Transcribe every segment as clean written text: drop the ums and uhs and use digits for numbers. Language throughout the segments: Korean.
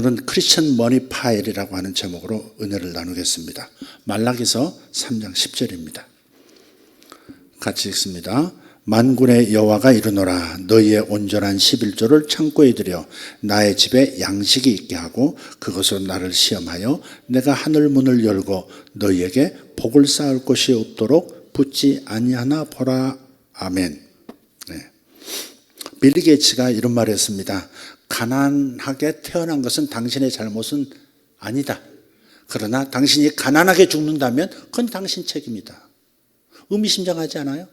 오늘은 크리스천 머니 파일이라고 하는 제목으로 은혜를 나누겠습니다. 말라기서 3장 10절입니다. 같이 읽습니다. 만군의 여호와가 이르노라. 너희의 온전한 11조를 창고에 들여 나의 집에 양식이 있게 하고 그것으로 나를 시험하여 내가 하늘 문을 열고 너희에게 복을 쌓을 곳이 없도록 붙지 아니하나 보라. 아멘. 네. 빌리 게이츠가 이런 말을 했습니다. 가난하게 태어난 것은 당신의 잘못은 아니다. 그러나 당신이 가난하게 죽는다면 그건 당신 책임이다. 의미심장하지 않아요?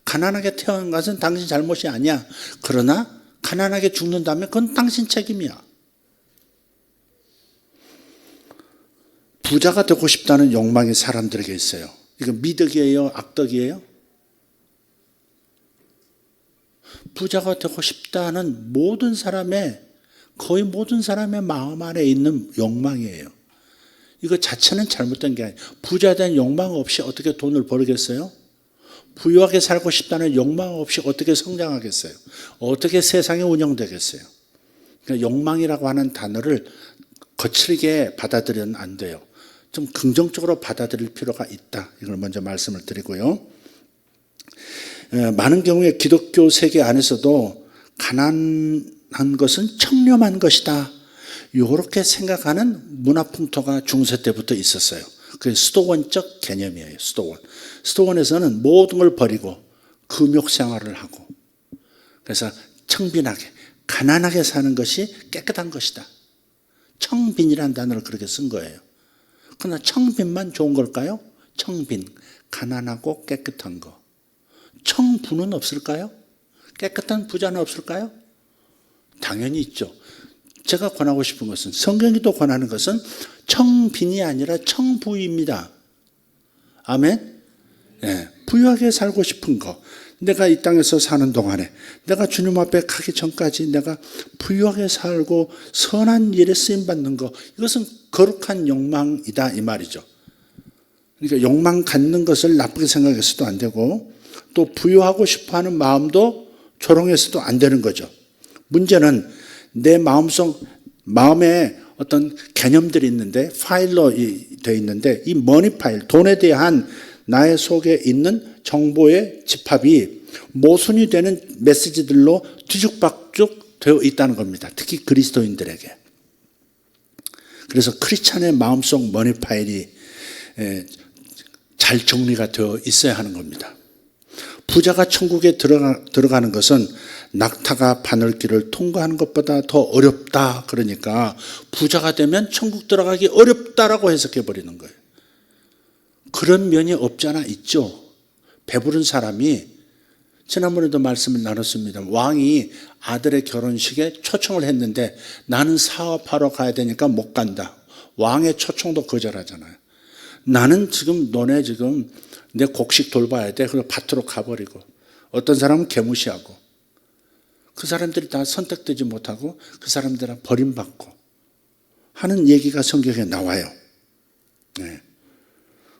가난하게 태어난 것은 당신 잘못이 아니야. 그러나 가난하게 죽는다면 그건 당신 책임이야. 부자가 되고 싶다는 욕망이 사람들에게 있어요. 이거 미덕이에요? 악덕이에요? 부자가 되고 싶다는 거의 모든 사람의 마음 안에 있는 욕망이에요. 이거 자체는 잘못된 게 아니에요. 부자 된 욕망 없이 어떻게 돈을 벌겠어요? 부유하게 살고 싶다는 욕망 없이 어떻게 성장하겠어요? 어떻게 세상이 운영되겠어요? 그러니까 욕망이라고 하는 단어를 거칠게 받아들여는 안 돼요. 좀 긍정적으로 받아들일 필요가 있다. 이걸 먼저 말씀을 드리고요. 많은 경우에 기독교 세계 안에서도 가난한 것은 청렴한 것이다. 이렇게 생각하는 문화풍토가 중세 때부터 있었어요. 그게 수도원적 개념이에요. 수도원에서는 모든 걸 버리고 금욕 생활을 하고 그래서 청빈하게 가난하게 사는 것이 깨끗한 것이다. 청빈이라는 단어를 그렇게 쓴 거예요. 그러나 청빈만 좋은 걸까요? 청빈, 가난하고 깨끗한 거. 청부는 없을까요? 깨끗한 부자는 없을까요? 당연히 있죠. 제가 권하고 싶은 것은, 성경이 또 권하는 것은 청빈이 아니라 청부입니다. 아멘? 네, 부유하게 살고 싶은 거. 내가 이 땅에서 사는 동안에 내가 주님 앞에 가기 전까지 내가 부유하게 살고 선한 일에 쓰임받는 거, 이것은 거룩한 욕망이다 이 말이죠. 그러니까 욕망 갖는 것을 나쁘게 생각해서도 안 되고 또 부유하고 싶어하는 마음도 조롱해서도 안 되는 거죠. 문제는 내 마음에 어떤 개념들이 있는데 파일로 되어 있는데 이 머니 파일, 돈에 대한 나의 속에 있는 정보의 집합이 모순이 되는 메시지들로 뒤죽박죽 되어 있다는 겁니다. 특히 그리스도인들에게. 그래서 크리스찬의 마음속 머니 파일이 잘 정리가 되어 있어야 하는 겁니다. 부자가 천국에 들어가는 것은 낙타가 바늘길을 통과하는 것보다 더 어렵다. 그러니까 부자가 되면 천국 들어가기 어렵다라고 해석해 버리는 거예요. 그런 면이 없지 않아 있죠. 배부른 사람이, 지난번에도 말씀을 나눴습니다. 왕이 아들의 결혼식에 초청을 했는데 나는 사업하러 가야 되니까 못 간다. 왕의 초청도 거절하잖아요. 나는 너네 내 곡식 돌봐야 돼. 그래서 밭으로 가버리고, 어떤 사람은 개무시하고, 그 사람들이 다 선택되지 못하고 그 사람들은 버림받고 하는 얘기가 성경에 나와요. 네.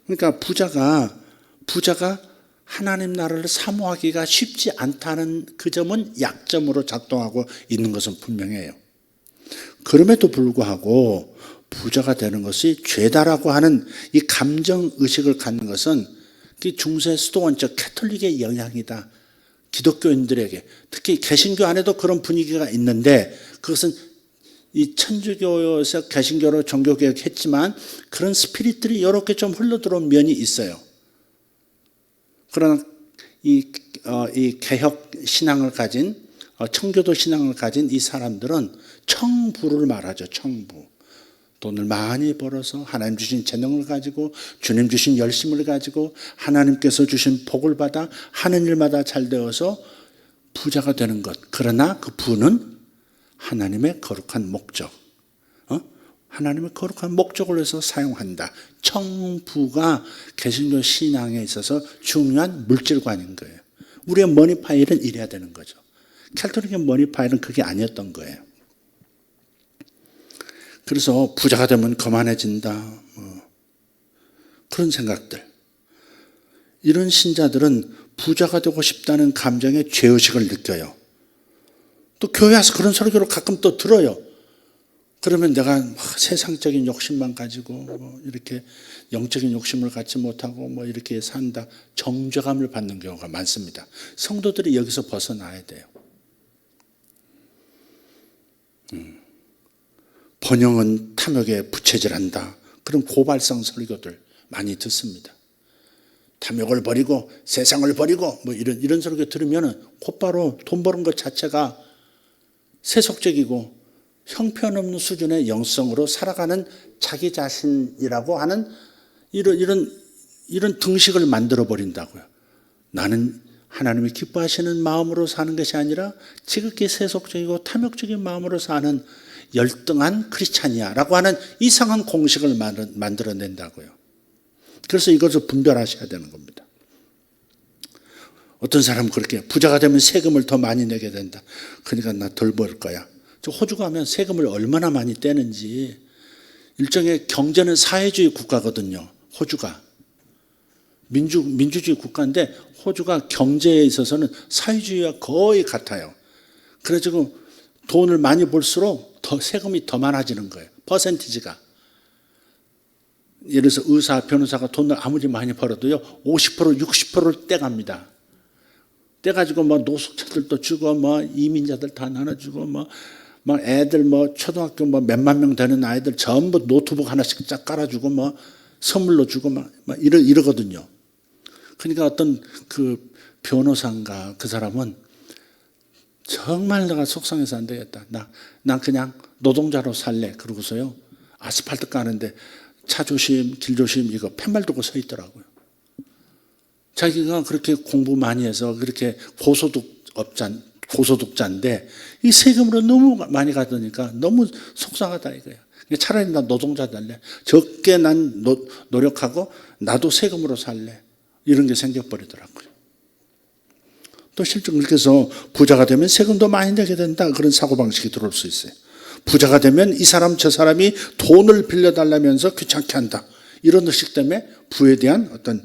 그러니까 부자가 하나님 나라를 사모하기가 쉽지 않다는 그 점은 약점으로 작동하고 있는 것은 분명해요. 그럼에도 불구하고 부자가 되는 것이 죄다라고 하는 이 감정의식을 갖는 것은 중세 수도원적 캐톨릭의 영향이다. 기독교인들에게, 특히 개신교 안에도 그런 분위기가 있는데 그것은 이 천주교에서 개신교로 종교개혁했지만 그런 스피릿들이 이렇게 좀 흘러들어온 면이 있어요. 그러나 이 개혁 신앙을 가진, 청교도 신앙을 가진 이 사람들은 청부를 말하죠. 청부. 돈을 많이 벌어서 하나님 주신 재능을 가지고 주님 주신 열심을 가지고 하나님께서 주신 복을 받아 하는 일마다 잘 되어서 부자가 되는 것. 그러나 그 부는 하나님의 거룩한 목적, 하나님의 거룩한 목적을 위해서 사용한다. 청부가 개신교 신앙에 있어서 중요한 물질관인 거예요. 우리의 머니 파일은 이래야 되는 거죠. 캐톨릭의 머니 파일은 그게 아니었던 거예요. 그래서 부자가 되면 거만해진다. 그런 생각들. 이런 신자들은 부자가 되고 싶다는 감정의 죄의식을 느껴요. 또 교회 와서 그런 설교를 가끔 또 들어요. 그러면 내가 세상적인 욕심만 가지고 뭐 이렇게 영적인 욕심을 갖지 못하고 뭐 이렇게 산다. 정죄감을 받는 경우가 많습니다. 성도들이 여기서 벗어나야 돼요. 번영은 탐욕에 부채질한다. 그런 고발성 설교들 많이 듣습니다. 탐욕을 버리고 세상을 버리고 뭐 이런 설교 들으면 곧바로 돈 버는 것 자체가 세속적이고 형편없는 수준의 영성으로 살아가는 자기 자신이라고 하는 이런 등식을 만들어 버린다고요. 나는 하나님이 기뻐하시는 마음으로 사는 것이 아니라 지극히 세속적이고 탐욕적인 마음으로 사는 열등한 크리스찬이야라고 하는 이상한 공식을 만들어낸다고요. 그래서 이것을 분별하셔야 되는 겁니다. 어떤 사람은 그렇게 부자가 되면 세금을 더 많이 내게 된다. 그러니까 나 덜 벌 거야. 저 호주 가면 세금을 얼마나 많이 떼는지. 일종의 경제는 사회주의 국가거든요. 호주가. 민주주의 국가인데 호주가 경제에 있어서는 사회주의와 거의 같아요. 그래가지고 돈을 많이 벌수록 더 세금이 더 많아지는 거예요. 퍼센티지가. 예를 들어서 의사, 변호사가 돈을 아무리 많이 벌어도요 50%, 60%를 떼갑니다. 떼가지고 뭐 노숙자들도 주고 뭐 이민자들 다 나눠주고 뭐 애들 뭐 초등학교 뭐 몇만 명 되는 아이들 전부 노트북 하나씩 쫙 깔아주고 뭐 선물로 주고 막 이러거든요. 그러니까 어떤 그 변호사인가 그 사람은 정말 내가 속상해서 안 되겠다. 난 그냥 노동자로 살래. 그러고서요 아스팔트 까는데 차 조심, 길 조심 이거 팻말 들고 서 있더라고요. 자기가 그렇게 공부 많이 해서 그렇게 고소득자인데 이 세금으로 너무 많이 가더니까 너무 속상하다 이거야. 차라리 나 노동자 될래. 적게 난 노력하고 나도 세금으로 살래. 이런 게 생겨버리더라고요. 또 실제 그렇게 해서 부자가 되면 세금도 많이 내게 된다. 그런 사고방식이 들어올 수 있어요. 부자가 되면 이 사람 저 사람이 돈을 빌려달라면서 귀찮게 한다. 이런 의식 때문에 부에 대한 어떤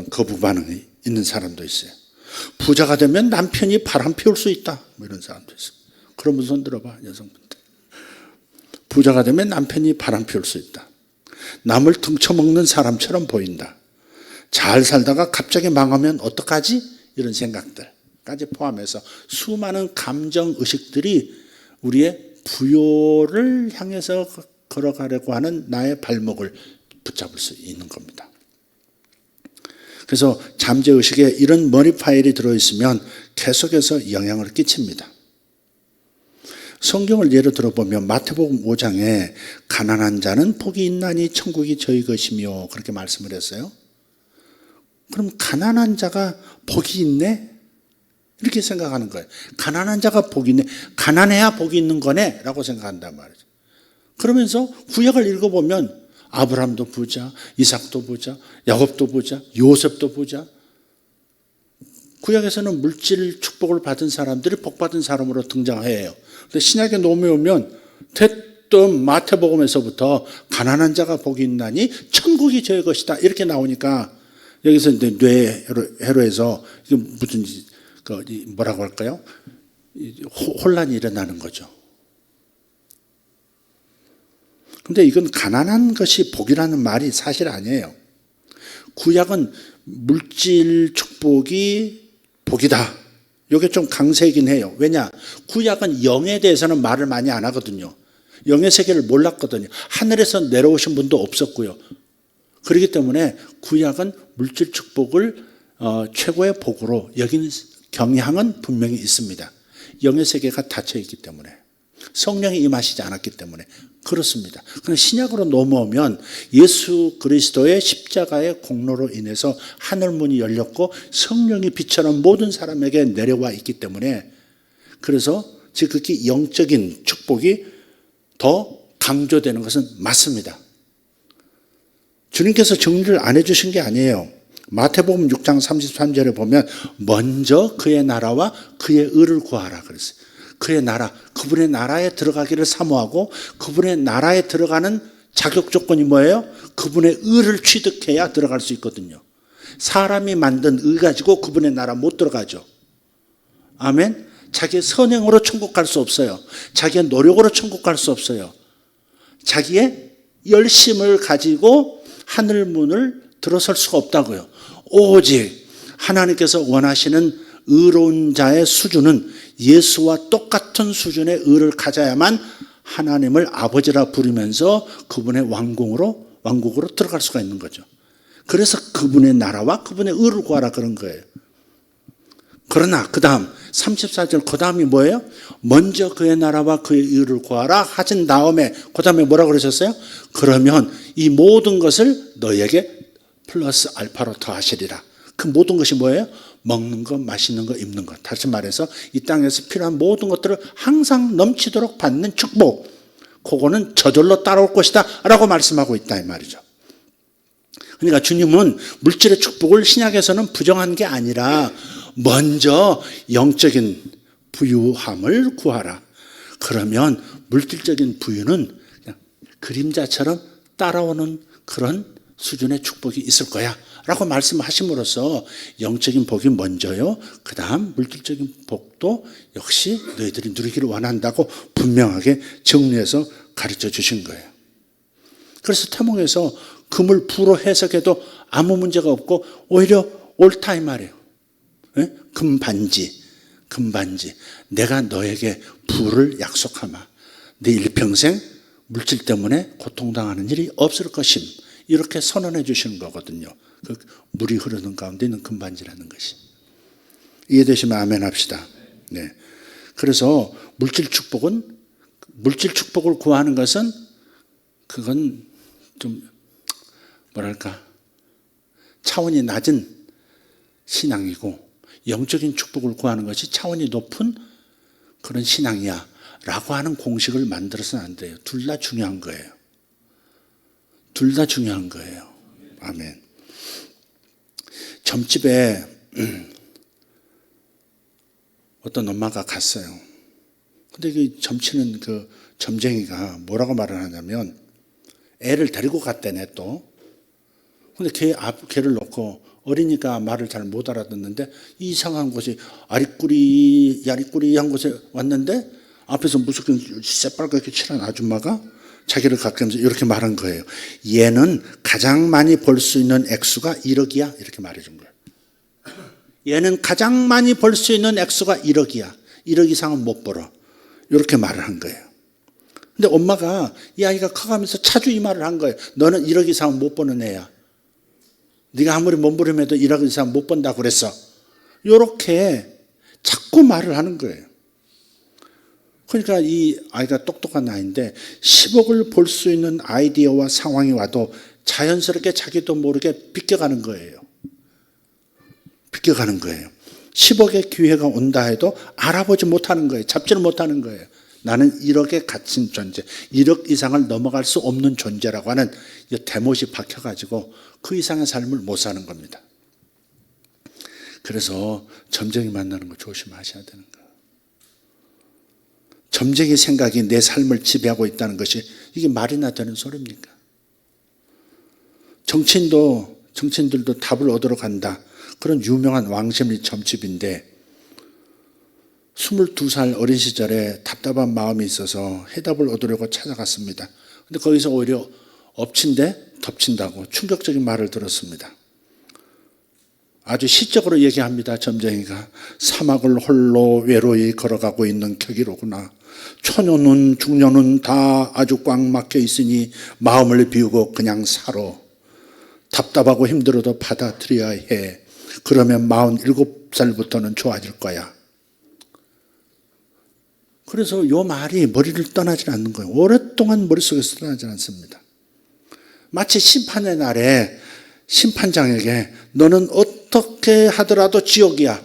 거부 반응이 있는 사람도 있어요. 부자가 되면 남편이 바람 피울 수 있다. 뭐 이런 사람도 있어요. 그러면 손 들어봐 여성분들. 부자가 되면 남편이 바람 피울 수 있다. 남을 등쳐먹는 사람처럼 보인다. 잘 살다가 갑자기 망하면 어떡하지? 이런 생각들까지 포함해서 수많은 감정의식들이 우리의 부요를 향해서 걸어가려고 하는 나의 발목을 붙잡을 수 있는 겁니다. 그래서 잠재의식에 이런 머리 파일이 들어있으면 계속해서 영향을 끼칩니다. 성경을 예로 들어보면 마태복음 5장에 가난한 자는 복이 있나니 천국이 저희 것이며 그렇게 말씀을 했어요. 그럼 가난한 자가 복이 있네? 이렇게 생각하는 거예요. 가난한 자가 복이 있네. 가난해야 복이 있는 거네 라고 생각한단 말이죠. 그러면서 구약을 읽어보면 아브라함도 부자, 이삭도 부자, 야곱도 부자, 요셉도 부자. 구약에서는 물질 축복을 받은 사람들이 복받은 사람으로 등장해요. 근데 신약에 넘어오면 대뜸 마태복음에서부터 가난한 자가 복이 있나니 천국이 저의 것이다 이렇게 나오니까 여기서 이제 뇌회로에서 이게 무슨 뭐라고 할까요? 혼란이 일어나는 거죠. 근데 이건 가난한 것이 복이라는 말이 사실 아니에요. 구약은 물질 축복이 복이다. 이게 좀 강세이긴 해요. 왜냐? 구약은 영에 대해서는 말을 많이 안 하거든요. 영의 세계를 몰랐거든요. 하늘에서 내려오신 분도 없었고요. 그렇기 때문에 구약은 물질 축복을 최고의 복으로 여기는 경향은 분명히 있습니다. 영의 세계가 닫혀 있기 때문에 성령이 임하시지 않았기 때문에 그렇습니다. 그런데 신약으로 넘어오면 예수 그리스도의 십자가의 공로로 인해서 하늘문이 열렸고 성령이 빛처럼 모든 사람에게 내려와 있기 때문에 그래서 지극히 영적인 축복이 더 강조되는 것은 맞습니다. 주님께서 정리를 안 해주신 게 아니에요. 마태복음 6장 33절에 보면 먼저 그의 나라와 그의 의를 구하라 그랬어요. 그의 나라, 그분의 나라에 들어가기를 사모하고 그분의 나라에 들어가는 자격 조건이 뭐예요? 그분의 의를 취득해야 들어갈 수 있거든요. 사람이 만든 의 가지고 그분의 나라 못 들어가죠. 아멘. 자기의 선행으로 천국 갈 수 없어요. 자기의 노력으로 천국 갈 수 없어요. 자기의 열심을 가지고 하늘 문을 들어설 수가 없다고요. 오직 하나님께서 원하시는 의로운 자의 수준은 예수와 똑같은 수준의 의를 가져야만 하나님을 아버지라 부르면서 그분의 왕국으로 들어갈 수가 있는 거죠. 그래서 그분의 나라와 그분의 의를 구하라 그런 거예요. 그러나 그 다음 34절 그 다음이 뭐예요? 먼저 그의 나라와 그의 의를 구하라 하신 다음에 그 다음에 뭐라고 그러셨어요? 그러면 이 모든 것을 너에게 플러스 알파로 더하시리라. 그 모든 것이 뭐예요? 먹는 것, 마시는 것, 입는 것. 다시 말해서 이 땅에서 필요한 모든 것들을 항상 넘치도록 받는 축복. 그거는 저절로 따라올 것이다 라고 말씀하고 있다 이 말이죠. 그러니까 주님은 물질의 축복을 신약에서는 부정한 게 아니라 먼저 영적인 부유함을 구하라. 그러면 물질적인 부유는 그냥 그림자처럼 따라오는 그런 수준의 축복이 있을 거야 라고 말씀하심으로써 영적인 복이 먼저요, 그 다음 물질적인 복도 역시 너희들이 누리기를 원한다고 분명하게 정리해서 가르쳐 주신 거예요. 그래서 태몽에서 금을 부로 해석해도 아무 문제가 없고 오히려 옳다 이 말이에요. 네? 금반지 내가 너에게 부를 약속하마. 네 일평생 물질 때문에 고통당하는 일이 없을 것임. 이렇게 선언해 주시는 거거든요. 그 물이 흐르는 가운데 있는 금반지라는 것이. 이해되시면 아멘 합시다. 네. 그래서 물질 축복을 구하는 것은 그건 좀 뭐랄까 차원이 낮은 신앙이고 영적인 축복을 구하는 것이 차원이 높은 그런 신앙이야 라고 하는 공식을 만들어서는 안 돼요. 둘 다 중요한 거예요. 둘 다 중요한 거예요. 아멘. 점집에 어떤 엄마가 갔어요. 근데 그 점치는 그 점쟁이가 뭐라고 말을 하냐면 애를 데리고 갔대네 또. 근데 걔를 놓고 어리니까 말을 잘 못 알아듣는데 이상한 곳이 야리꾸리한 곳에 왔는데 앞에서 무슨 새빨갛게 칠한 아줌마가 자기를 가까이면서 이렇게 말한 거예요. 얘는 가장 많이 벌 수 있는 액수가 1억이야. 이렇게 말해준 거예요. 얘는 가장 많이 벌 수 있는 액수가 1억이야. 1억 이상은 못 벌어. 이렇게 말을 한 거예요. 근데 엄마가 이 아이가 커가면서 자주 이 말을 한 거예요. 너는 1억 이상은 못 버는 애야. 네가 아무리 몸부림해도 1억 이상 못 번다고 그랬어. 이렇게 자꾸 말을 하는 거예요. 그러니까 이 아이가 똑똑한 아이인데 10억을 벌 수 있는 아이디어와 상황이 와도 자연스럽게 자기도 모르게 비껴가는 거예요. 10억의 기회가 온다 해도 알아보지 못하는 거예요. 잡지를 못하는 거예요. 나는 1억에 갇힌 존재, 1억 이상을 넘어갈 수 없는 존재라고 하는 대못이 박혀가지고 그 이상의 삶을 못 사는 겁니다. 그래서 점쟁이 만나는 거 조심하셔야 되는 거예요. 점쟁이 생각이 내 삶을 지배하고 있다는 것이 이게 말이나 되는 소리입니까? 정치인들도 답을 얻으러 간다. 그런 유명한 왕십리 점집인데 22살 어린 시절에 답답한 마음이 있어서 해답을 얻으려고 찾아갔습니다. 근데 거기서 오히려 엎친데 덮친다고 충격적인 말을 들었습니다. 아주 시적으로 얘기합니다. 점쟁이가 사막을 홀로 외로이 걸어가고 있는 격이로구나. 초년은 중년은 다 아주 꽉 막혀 있으니 마음을 비우고 그냥 살아. 답답하고 힘들어도 받아들여야 해. 그러면 47살부터는 좋아질 거야. 그래서 이 말이 머리를 떠나지 않는 거예요. 오랫동안 머릿속에서 떠나지 않습니다. 마치 심판의 날에 심판장에게 너는 어떻게 하더라도 지옥이야.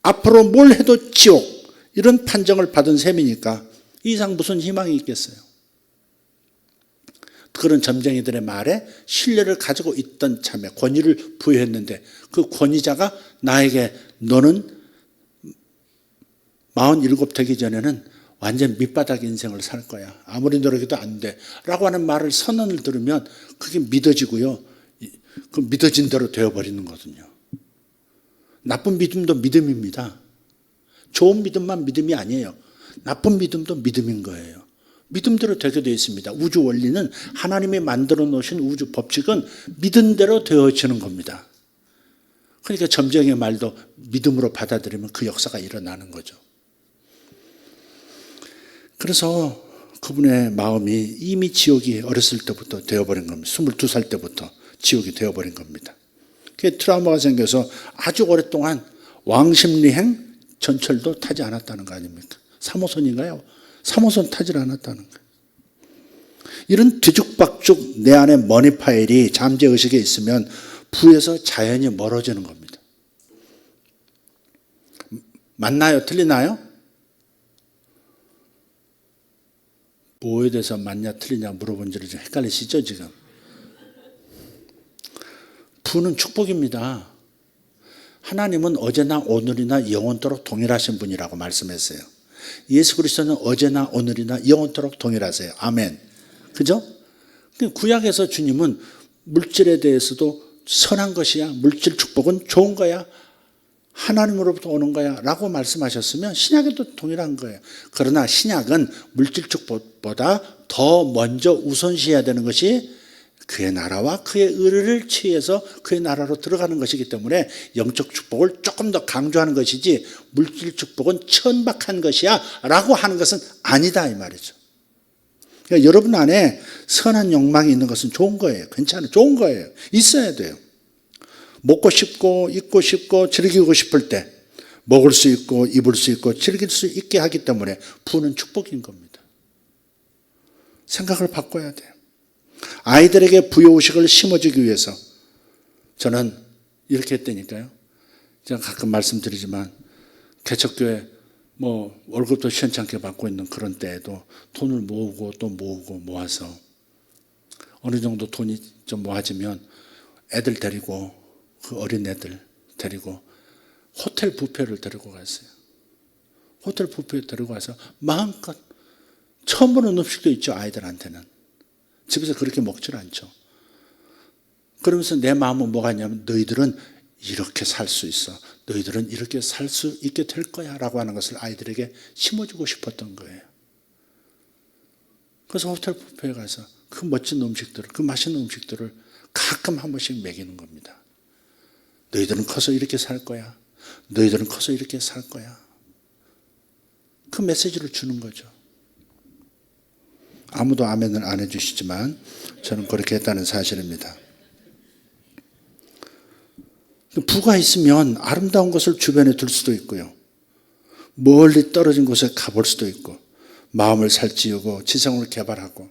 앞으로 뭘 해도 지옥. 이런 판정을 받은 셈이니까 이 이상 무슨 희망이 있겠어요. 그런 점쟁이들의 말에 신뢰를 가지고 있던 참에 권위를 부여했는데 그 권위자가 나에게 너는 47 되기 전에는 완전 밑바닥 인생을 살 거야. 아무리 노력해도 안 돼. 라고 하는 말을 선언을 들으면 그게 믿어지고요. 그 믿어진 대로 되어버리는 거거든요. 나쁜 믿음도 믿음입니다. 좋은 믿음만 믿음이 아니에요. 나쁜 믿음도 믿음인 거예요. 믿음대로 되게 되어 있습니다. 우주 원리는 하나님이 만들어 놓으신 우주 법칙은 믿은 대로 되어지는 겁니다. 그러니까 점쟁이의 말도 믿음으로 받아들이면 그 역사가 일어나는 거죠. 그래서 그분의 마음이 이미 지옥이 어렸을 때부터 되어버린 겁니다. 22살 때부터 지옥이 되어버린 겁니다. 그게 트라우마가 생겨서 아주 오랫동안 왕십리행 전철도 타지 않았다는 거 아닙니까? 3호선인가요? 3호선 타지 않았다는 거예요. 이런 뒤죽박죽 내 안에 머니 파일이 잠재의식에 있으면 부에서 자연히 멀어지는 겁니다. 맞나요? 틀리나요? 뭐에 대해서 맞냐 틀리냐 물어본 지를 좀 헷갈리시죠 지금? 부는 축복입니다. 하나님은 어제나 오늘이나 영원토록 동일하신 분이라고 말씀했어요. 예수 그리스도는 어제나 오늘이나 영원토록 동일하세요. 아멘. 그죠? 구약에서 주님은 물질에 대해서도 선한 것이야, 물질 축복은 좋은 거야, 하나님으로부터 오는 거야 라고 말씀하셨으면 신약에도 동일한 거예요. 그러나 신약은 물질 축복보다 더 먼저 우선시해야 되는 것이 그의 나라와 그의 의를 취해서 그의 나라로 들어가는 것이기 때문에 영적 축복을 조금 더 강조하는 것이지 물질 축복은 천박한 것이야 라고 하는 것은 아니다 이 말이죠. 그러니까 여러분 안에 선한 욕망이 있는 것은 좋은 거예요. 괜찮아요. 좋은 거예요. 있어야 돼요. 먹고 싶고 입고 싶고 즐기고 싶을 때 먹을 수 있고 입을 수 있고 즐길 수 있게 하기 때문에 부는 축복인 겁니다. 생각을 바꿔야 돼요. 아이들에게 부여의식을 심어주기 위해서 저는 이렇게 했다니까요. 제가 가끔 말씀드리지만 개척교회 월급도 시원찮게 받고 있는 그런 때에도 돈을 모으고 또 모으고 모아서 어느 정도 돈이 좀 모아지면 애들 데리고 그 어린 애들 데리고 호텔 뷔페를 데리고 갔어요. 호텔 뷔페에 데리고 가서 마음껏 처음 보는 음식도 있죠. 아이들한테는. 집에서 그렇게 먹질 않죠. 그러면서 내 마음은 뭐가 있냐면 너희들은 이렇게 살 수 있어. 너희들은 이렇게 살 수 있게 될 거야 라고 하는 것을 아이들에게 심어주고 싶었던 거예요. 그래서 호텔 뷔페에 가서 그 멋진 음식들을, 그 맛있는 음식들을 가끔 한 번씩 먹이는 겁니다. 너희들은 커서 이렇게 살 거야. 너희들은 커서 이렇게 살 거야. 그 메시지를 주는 거죠. 아무도 아멘을 안 해주시지만 저는 그렇게 했다는 사실입니다. 부가 있으면 아름다운 것을 주변에 둘 수도 있고요. 멀리 떨어진 곳에 가볼 수도 있고 마음을 살찌우고 지성을 개발하고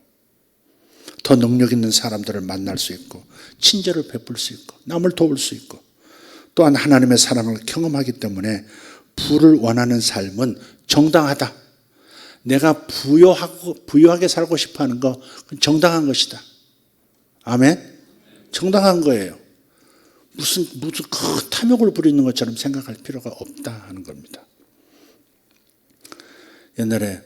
더 능력 있는 사람들을 만날 수 있고 친절을 베풀 수 있고 남을 도울 수 있고 또한 하나님의 사랑을 경험하기 때문에 부를 원하는 삶은 정당하다. 내가 부유하게 살고 싶어 하는 거 정당한 것이다. 아멘? 정당한 거예요. 무슨 그 탐욕을 부리는 것처럼 생각할 필요가 없다 하는 겁니다. 옛날에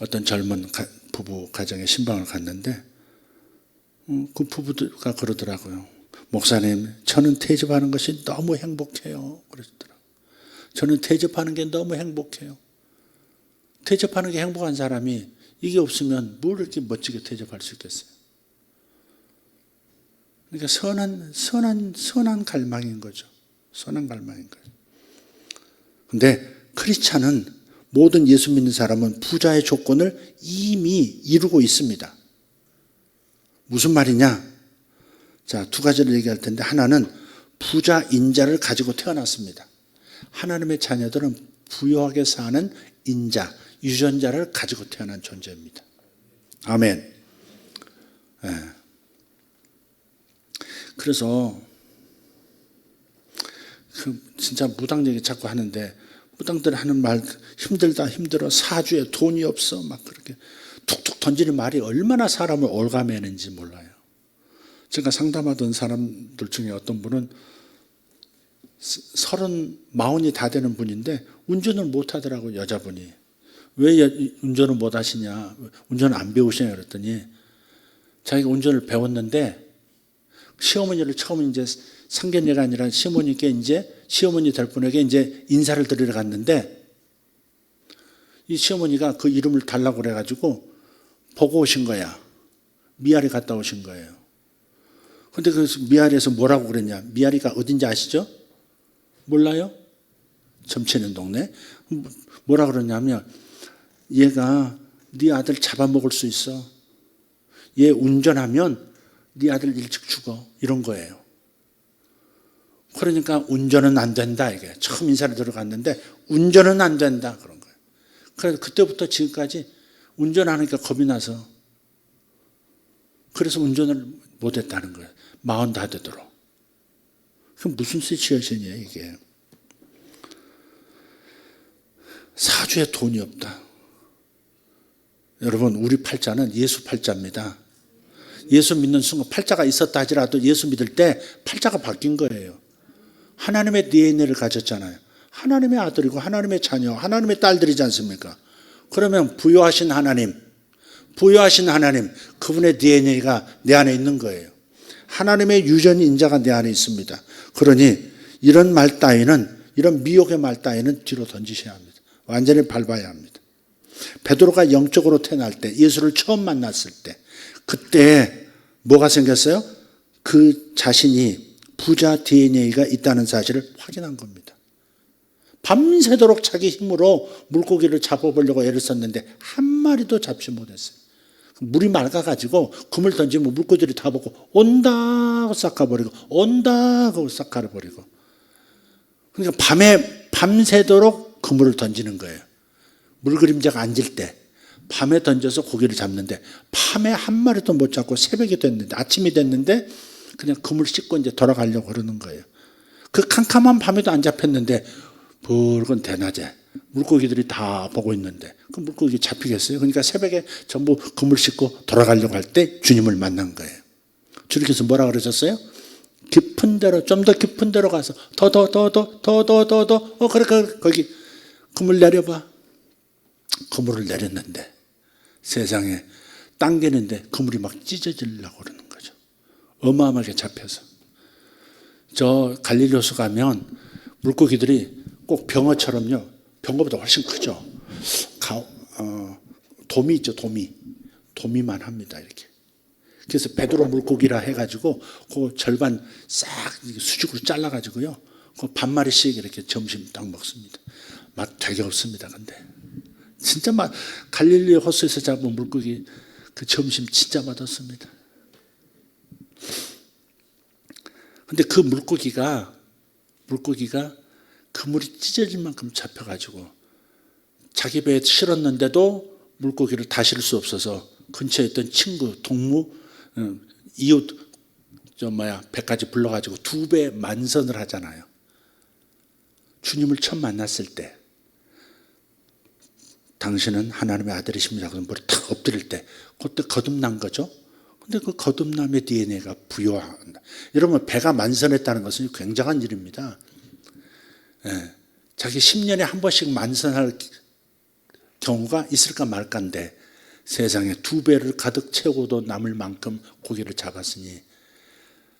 어떤 젊은 부부 가정에 신방을 갔는데 그 부부가 그러더라고요. 목사님, 저는 태접하는 것이 너무 행복해요. 그러시더라고요. 저는 태접하는 게 너무 행복해요. 태접하는 게 행복한 사람이 이게 없으면 뭘 이렇게 멋지게 태접할 수 있겠어요? 그러니까 선한 갈망인 거죠. 선한 갈망인 거죠. 근데 크리스찬은 모든 예수 믿는 사람은 부자의 조건을 이미 이루고 있습니다. 무슨 말이냐? 자, 두 가지를 얘기할 텐데 하나는 부자 인자를 가지고 태어났습니다. 하나님의 자녀들은 부유하게 사는 인자, 유전자를 가지고 태어난 존재입니다. 아멘. 네. 그래서 진짜 무당 얘기 자꾸 하는데 무당들 하는 말 힘들다 힘들어 사주에 돈이 없어 막 그렇게 툭툭 던지는 말이 얼마나 사람을 올가매는지 몰라요. 제가 상담하던 사람들 중에 어떤 분은 40이 다 되는 분인데 운전을 못 하더라고요. 여자분이. 왜 운전을 못 하시냐, 운전을 안 배우시냐 그랬더니 자기가 운전을 배웠는데 시어머니를 처음 이제 상견례가 아니라 시어머니께 이제 시어머니 될 분에게 이제 인사를 드리러 갔는데 이 시어머니가 그 이름을 달라고 그래가지고 보고 오신 거야. 미아리 갔다 오신 거예요. 근데 그 미아리에서 뭐라고 그랬냐? 미아리가 어딘지 아시죠? 몰라요? 점치는 동네. 뭐라 그러냐면 얘가 네 아들 잡아먹을 수 있어. 얘 운전하면 네 아들 일찍 죽어. 이런 거예요. 그러니까 운전은 안 된다. 이게 처음 인사를 들어갔는데 운전은 안 된다. 그런 거예요. 그래서 그때부터 지금까지 운전하니까 겁이 나서 그래서 운전을 못했다는 거예요. 40 다 되도록. 그럼 무슨 시츄에이션이에요 이게. 사주에 돈이 없다. 여러분 우리 팔자는 예수 팔자입니다. 예수 믿는 순간 팔자가 있었다 하더라도 예수 믿을 때 팔자가 바뀐 거예요. 하나님의 DNA를 가졌잖아요. 하나님의 아들이고 하나님의 자녀, 하나님의 딸들이지 않습니까? 그러면 부여하신 하나님, 그분의 DNA가 내 안에 있는 거예요. 하나님의 유전 인자가 내 안에 있습니다. 그러니 이런 말 따위는, 이런 미혹의 말 따위는 뒤로 던지셔야 합니다. 완전히 밟아야 합니다. 베드로가 영적으로 태어날 때, 예수를 처음 만났을 때, 그때 뭐가 생겼어요? 그 자신이 부자 DNA가 있다는 사실을 확인한 겁니다. 밤새도록 자기 힘으로 물고기를 잡아보려고 애를 썼는데 한 마리도 잡지 못했어요. 물이 맑아가지고 그물 던지면 물고기들이 다 보고 온다 하고 싹 가버리고 온다 하고 싹 가버리고. 그러니까 밤새도록 그물을 던지는 거예요. 물그림자가 앉을 때 밤에 던져서 고기를 잡는데 밤에 한 마리도 못 잡고 새벽이 됐는데, 아침이 됐는데 그냥 그물 씻고 이제 돌아가려고 그러는 거예요. 그 캄캄한 밤에도 안 잡혔는데 붉은 대낮에 물고기들이 다 보고 있는데 그 물고기 잡히겠어요? 그러니까 새벽에 전부 그물 씻고 돌아가려고 할 때 주님을 만난 거예요. 주님께서 뭐라 그러셨어요? 깊은 데로, 좀 더 깊은 데로 가서 더 그래 거기 그물 내려봐. 그물을 내렸는데 세상에 당기는데 그물이 막 찢어지려고 그러는 거죠. 어마어마하게 잡혀서. 저 갈릴리 호수 가면 물고기들이 꼭 병어처럼요. 병어보다 훨씬 크죠. 도미 있죠, 도미. 도미만 합니다, 이렇게. 그래서 베드로 물고기라 해가지고 그 절반 싹 수직으로 잘라가지고요. 그 반마리씩 이렇게 점심 딱 먹습니다. 맛 되게 없습니다, 근데. 진짜 갈릴리 호수에서 잡은 물고기 그 점심 진짜 맛없습니다. 근데 그 물고기가 그물이 찢어질 만큼 잡혀가지고 자기 배에 실었는데도 물고기를 다 실을 수 없어서 근처에 있던 친구, 동무, 이웃, 배까지 불러가지고 2배 만선을 하잖아요. 주님을 처음 만났을 때 당신은 하나님의 아들이십니다. 그럼 머리 탁 엎드릴 때 그때 거듭난 거죠. 근데 그 거듭남의 DNA가 부여한다. 여러분 배가 만선했다는 것은 굉장한 일입니다. 예, 자기 10년에 한 번씩 만선할 경우가 있을까 말까인데 세상에 2배를 가득 채우고도 남을 만큼 고기를 잡았으니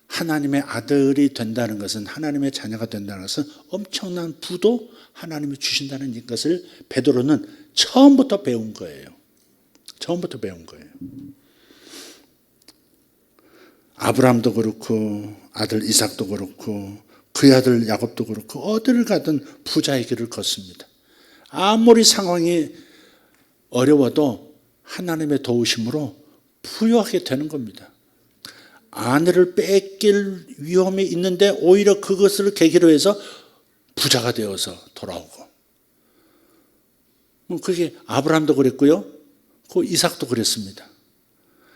하나님의 아들이 된다는 것은, 하나님의 자녀가 된다는 것은 엄청난 부도 하나님이 주신다는 것을 베드로는 처음부터 배운 거예요. 처음부터 배운 거예요. 아브라함도 그렇고 아들 이삭도 그렇고 그의 아들 야곱도 그렇고 어디를 가든 부자의 길을 걷습니다. 아무리 상황이 어려워도 하나님의 도우심으로 부유하게 되는 겁니다. 아내를 뺏길 위험이 있는데 오히려 그것을 계기로 해서 부자가 되어서 돌아오고. 그게 아브라함도 그랬고요. 그 이삭도 그랬습니다.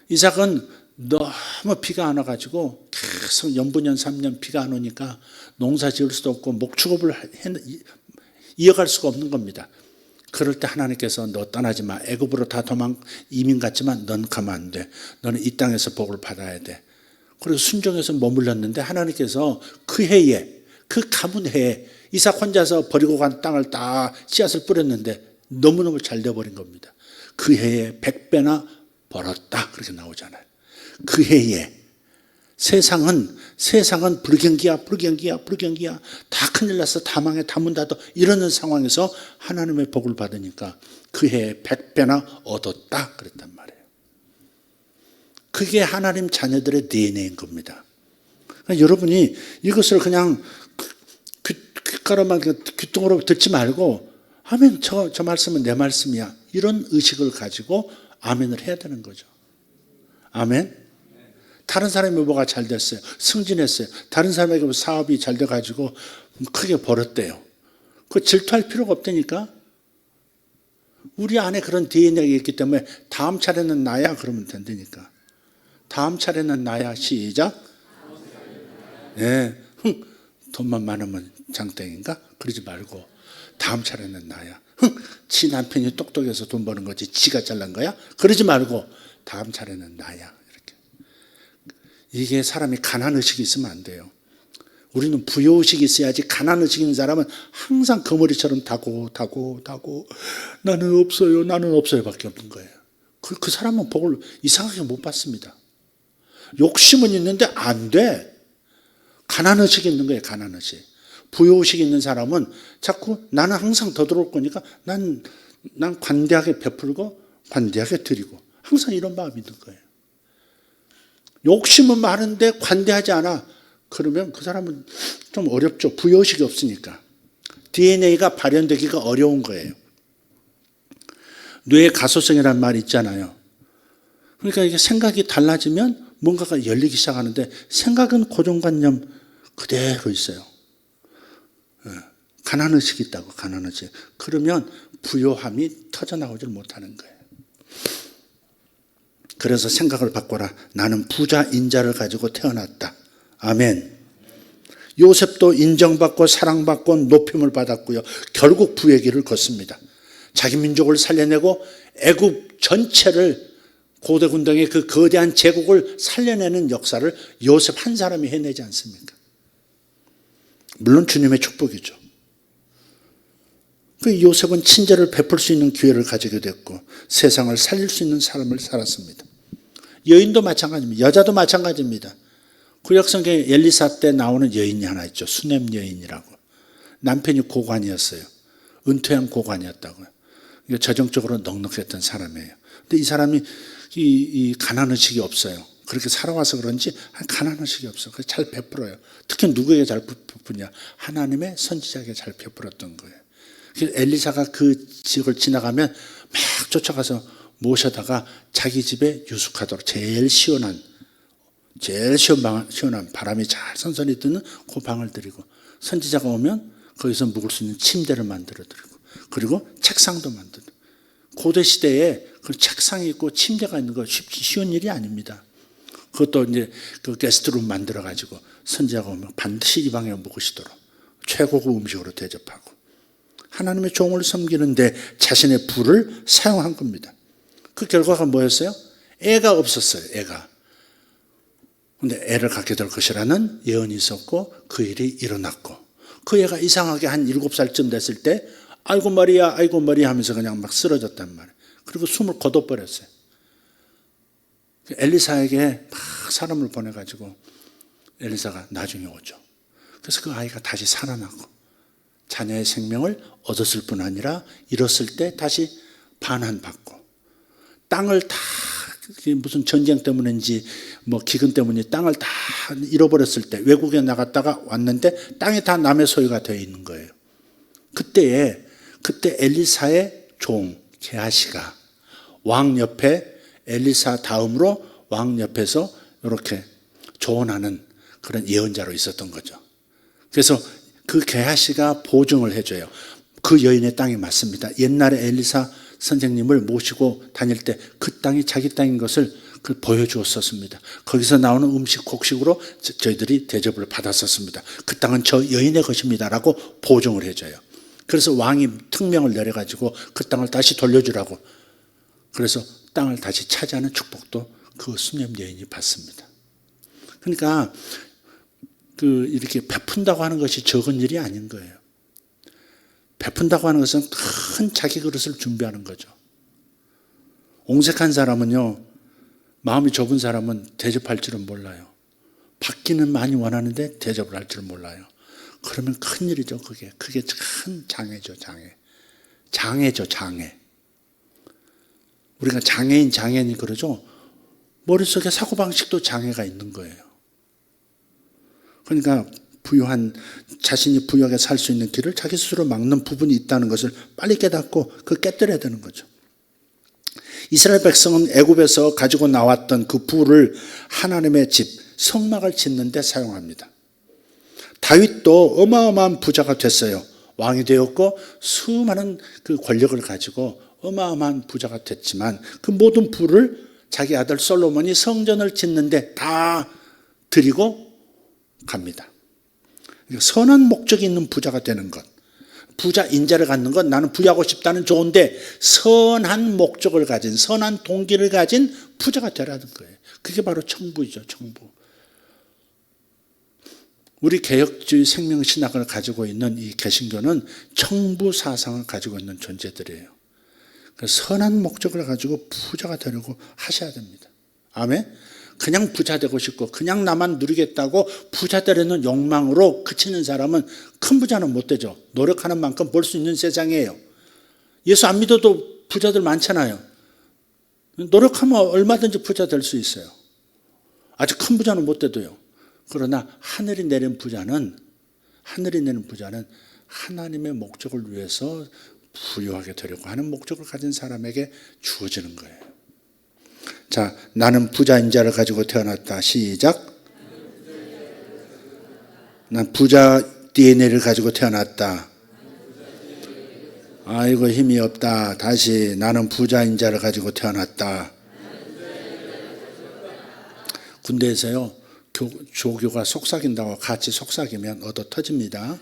이삭은 너무 비가 안 와가지고 계속 연분년 3년 비가 안 오니까 농사 지을 수도 없고 목축업을 이어갈 수가 없는 겁니다. 그럴 때 하나님께서 너 떠나지 마. 애굽으로 다 이민 갔지만 넌 가면 안 돼. 너는 이 땅에서 복을 받아야 돼. 그래서 순종해서 머물렀는데 하나님께서 그 해에, 그 가문 해에 이삭 혼자서 버리고 간 땅을 다 씨앗을 뿌렸는데 너무너무 잘 돼버린 겁니다. 그 해에 100배나 벌었다. 그렇게 나오잖아요. 그 해에 세상은 불경기야. 다 큰일 났어. 다 망해. 다 문 닫아. 이러는 상황에서 하나님의 복을 받으니까 그 해에 100배나 얻었다. 그랬단 말이에요. 그게 하나님 자녀들의 DNA인 겁니다. 그러니까 여러분이 이것을 그냥 귓가로만 귓등으로 듣지 말고 아멘, 저 말씀은 내 말씀이야. 이런 의식을 가지고 아멘을 해야 되는 거죠. 아멘. 다른 사람이 뭐가 잘 됐어요. 승진했어요. 다른 사람에게 사업이 잘 돼가지고 크게 벌었대요. 그거 질투할 필요가 없다니까. 우리 안에 그런 DNA가 있기 때문에 다음 차례는 나야 그러면 된다니까. 다음 차례는 나야. 시작. 네. 돈만 많으면 장땡인가? 그러지 말고 다음 차례는 나야. 지 남편이 똑똑해서 돈 버는 거지 지가 잘난 거야? 그러지 말고 다음 차례는 나야. 이렇게. 이게 사람이 가난의식이 있으면 안 돼요. 우리는 부여의식이 있어야지. 가난의식 있는 사람은 항상 거머리처럼 다고 나는 없어요 밖에 없는 거예요. 그 사람은 복을 이상하게 못 받습니다. 욕심은 있는데 안 돼. 가난의식이 있는 거예요. 가난의식. 부여의식이 있는 사람은 자꾸 나는 항상 더 들어올 거니까 난 관대하게 베풀고 관대하게 드리고 항상 이런 마음이 있는 거예요. 욕심은 많은데 관대하지 않아. 그러면 그 사람은 좀 어렵죠. 부여의식이 없으니까. DNA가 발현되기가 어려운 거예요. 뇌의 가소성이라는 말이 있잖아요. 그러니까 이게 생각이 달라지면 뭔가가 열리기 시작하는데 생각은 고정관념 그대로 있어요. 가난의식이 있다고. 가난의식. 그러면 부요함이 터져나오질 못하는 거예요. 그래서 생각을 바꿔라. 나는 부자 인자를 가지고 태어났다. 아멘. 요셉도 인정받고 사랑받고 높임을 받았고요. 결국 부의 길을 걷습니다. 자기 민족을 살려내고 애굽 전체를 고대 군동의 그 거대한 제국을 살려내는 역사를 요셉 한 사람이 해내지 않습니까? 물론 주님의 축복이죠. 그 요셉은 친절을 베풀 수 있는 기회를 가지게 됐고 세상을 살릴 수 있는 삶을 살았습니다. 여인도 마찬가지입니다. 여자도 마찬가지입니다. 구약성경에 엘리사 때 나오는 여인이 하나 있죠. 수넴 여인이라고. 남편이 고관이었어요. 은퇴한 고관이었다고요. 재정적으로 넉넉했던 사람이에요. 근데 이 사람이 이 가난의식이 없어요. 그렇게 살아와서 그런지 가난의식이 없어요. 잘 베풀어요. 특히 누구에게 잘 베푸냐? 하나님의 선지자에게 잘 베풀었던 거예요. 엘리사가 그 지역을 지나가면 막 쫓아가서 모셔다가 자기 집에 유숙하도록 제일 시원한 바람이 잘 선선히 드는 그 방을 드리고 선지자가 오면 거기서 묵을 수 있는 침대를 만들어 드리고 그리고 책상도 만들고 고대 시대에 그 책상이 있고 침대가 있는 거 쉬운 일이 아닙니다. 그것도 이제 그 게스트룸 만들어 가지고 선지자가 오면 반드시 이 방에 묵으시도록 최고급 음식으로 대접하고 하나님의 종을 섬기는데 자신의 부를 사용한 겁니다. 그 결과가 뭐였어요? 애가 없었어요. 애가. 근데 애를 갖게 될 것이라는 예언이 있었고 그 일이 일어났고 그 애가 이상하게 한 7살쯤 됐을 때 아이고 머리야 하면서 그냥 막 쓰러졌단 말이에요. 그리고 숨을 거둬버렸어요. 엘리사에게 막 사람을 보내가지고 엘리사가 나중에 오죠. 그래서 그 아이가 다시 살아나고 자녀의 생명을 얻었을 뿐 아니라 잃었을 때 다시 반환받고 땅을 다 무슨 전쟁 때문인지 뭐 기근 때문에 땅을 다 잃어버렸을 때 외국에 나갔다가 왔는데 땅이 다 남의 소유가 되어 있는 거예요. 그때 엘리사의 종 게하시가 왕 옆에 엘리사 다음으로 왕 옆에서 이렇게 조언하는 그런 예언자로 있었던 거죠. 그래서 그 게하시가 보증을 해줘요. 그 여인의 땅이 맞습니다. 옛날에 엘리사 선생님을 모시고 다닐 때 그 땅이 자기 땅인 것을 보여주었었습니다. 거기서 나오는 음식 곡식으로 저희들이 대접을 받았었습니다. 그 땅은 저 여인의 것입니다라고 보증을 해줘요. 그래서 왕이 특명을 내려가지고 그 땅을 다시 돌려주라고 그래서 땅을 다시 차지하는 축복도 그 수넴 여인이 받습니다. 그러니까 이렇게 베푼다고 하는 것이 적은 일이 아닌 거예요. 베푼다고 하는 것은 큰 자기 그릇을 준비하는 거죠. 옹색한 사람은요, 마음이 좁은 사람은 대접할 줄은 몰라요. 받기는 많이 원하는데 대접을 할 줄은 몰라요. 그러면 큰일이죠. 그게 큰 장애죠. 장애죠. 장애. 우리가 장애인이 그러죠. 머릿속에 사고방식도 장애가 있는 거예요. 그러니까 자신이 부유하게 살 수 있는 길을 자기 스스로 막는 부분이 있다는 것을 빨리 깨닫고 깨뜨려야 되는 거죠. 이스라엘 백성은 애굽에서 가지고 나왔던 그 부를 하나님의 집, 성막을 짓는 데 사용합니다. 다윗도 어마어마한 부자가 됐어요. 왕이 되었고 수많은 그 권력을 가지고 어마어마한 부자가 됐지만 그 모든 부를 자기 아들 솔로몬이 성전을 짓는데 다 드리고 갑니다. 선한 목적이 있는 부자가 되는 것, 부자 인자를 갖는 것, 나는 부유하고 싶다는 좋은데 선한 목적을 가진, 선한 동기를 가진 부자가 되라는 거예요. 그게 바로 청부이죠. 청부. 우리 개혁주의 생명신학을 가지고 있는 이 개신교는 청부 사상을 가지고 있는 존재들이에요. 그래서 선한 목적을 가지고 부자가 되려고 하셔야 됩니다. 아멘? 그냥 부자 되고 싶고 그냥 나만 누리겠다고 부자 되려는 욕망으로 그치는 사람은 큰 부자는 못 되죠. 노력하는 만큼 벌 수 있는 세상이에요. 예수 안 믿어도 부자들 많잖아요. 노력하면 얼마든지 부자 될 수 있어요. 아주 큰 부자는 못 돼도요. 그러나 하늘이 내린 부자는 하나님의 목적을 위해서 부유하게 되려고 하는 목적을 가진 사람에게 주어지는 거예요. 자, 나는 부자인 자를 가지고 태어났다. 시작. 난 부자 DNA를 가지고 태어났다. 아이고 힘이 없다. 다시 나는 부자인 자를 가지고 태어났다. 군대에서요, 조교가 속삭인다고 같이 속삭이면 얻어 터집니다.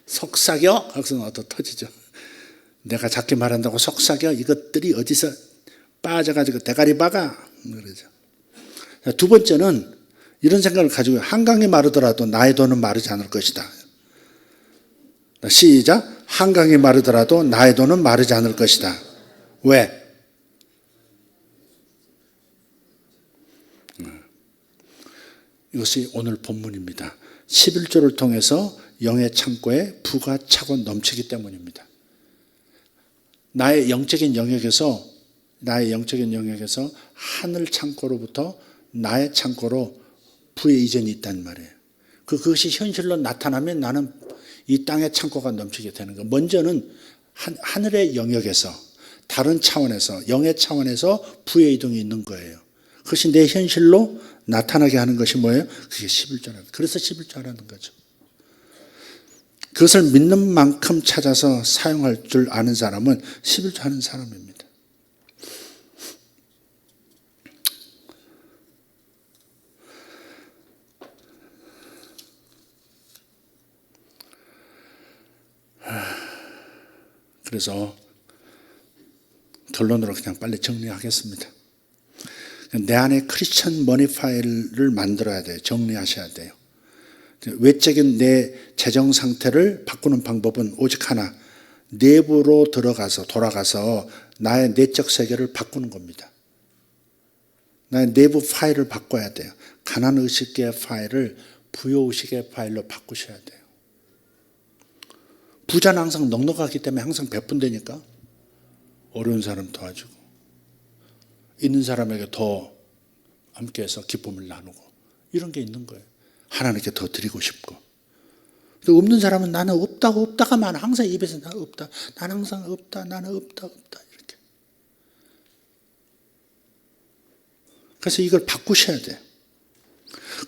속삭여? 거기서 얻어 터지죠. 내가 작게 말한다고 속삭여? 이것들이 어디서 빠져가지고 대가리 박아? 그러죠. 두 번째는 이런 생각을 가지고 한강이 마르더라도 나의 돈은 마르지 않을 것이다. 시작. 한강이 마르더라도 나의 돈은 마르지 않을 것이다. 왜? 이것이 오늘 본문입니다. 11조를 통해서 영의 창고에 부가 차고 넘치기 때문입니다. 나의 영적인 영역에서 하늘 창고로부터 나의 창고로 부의 이전이 있단 말이에요. 그것이 현실로 나타나면 나는 이 땅의 창고가 넘치게 되는 거예요. 먼저는 하늘의 영역에서, 다른 차원에서, 영의 차원에서 부의 이동이 있는 거예요. 그것이 내 현실로 나타나게 하는 것이 뭐예요? 그게 11조라는, 그래서 11조라는 거죠. 그것을 믿는 만큼 찾아서 사용할 줄 아는 사람은 11조 하는 사람입니다. 그래서 결론으로 그냥 빨리 정리하겠습니다. 내 안에 크리스천 머니 파일을 만들어야 돼요. 정리하셔야 돼요. 외적인 내 재정 상태를 바꾸는 방법은 오직 하나, 내부로 돌아가서 나의 내적 세계를 바꾸는 겁니다. 나의 내부 파일을 바꿔야 돼요. 가난의식의 파일을 부요의식의 파일로 바꾸셔야 돼요. 부자는 항상 넉넉하기 때문에 항상 베푼다니까. 어려운 사람 도와주고 있는 사람에게 더 함께해서 기쁨을 나누고 이런 게 있는 거예요. 하나님께 더 드리고 싶고. 없는 사람은 나는 없다가 많아. 항상 입에서 나 없다. 나는 항상 없다. 나는 없다. 이렇게. 그래서 이걸 바꾸셔야 돼요.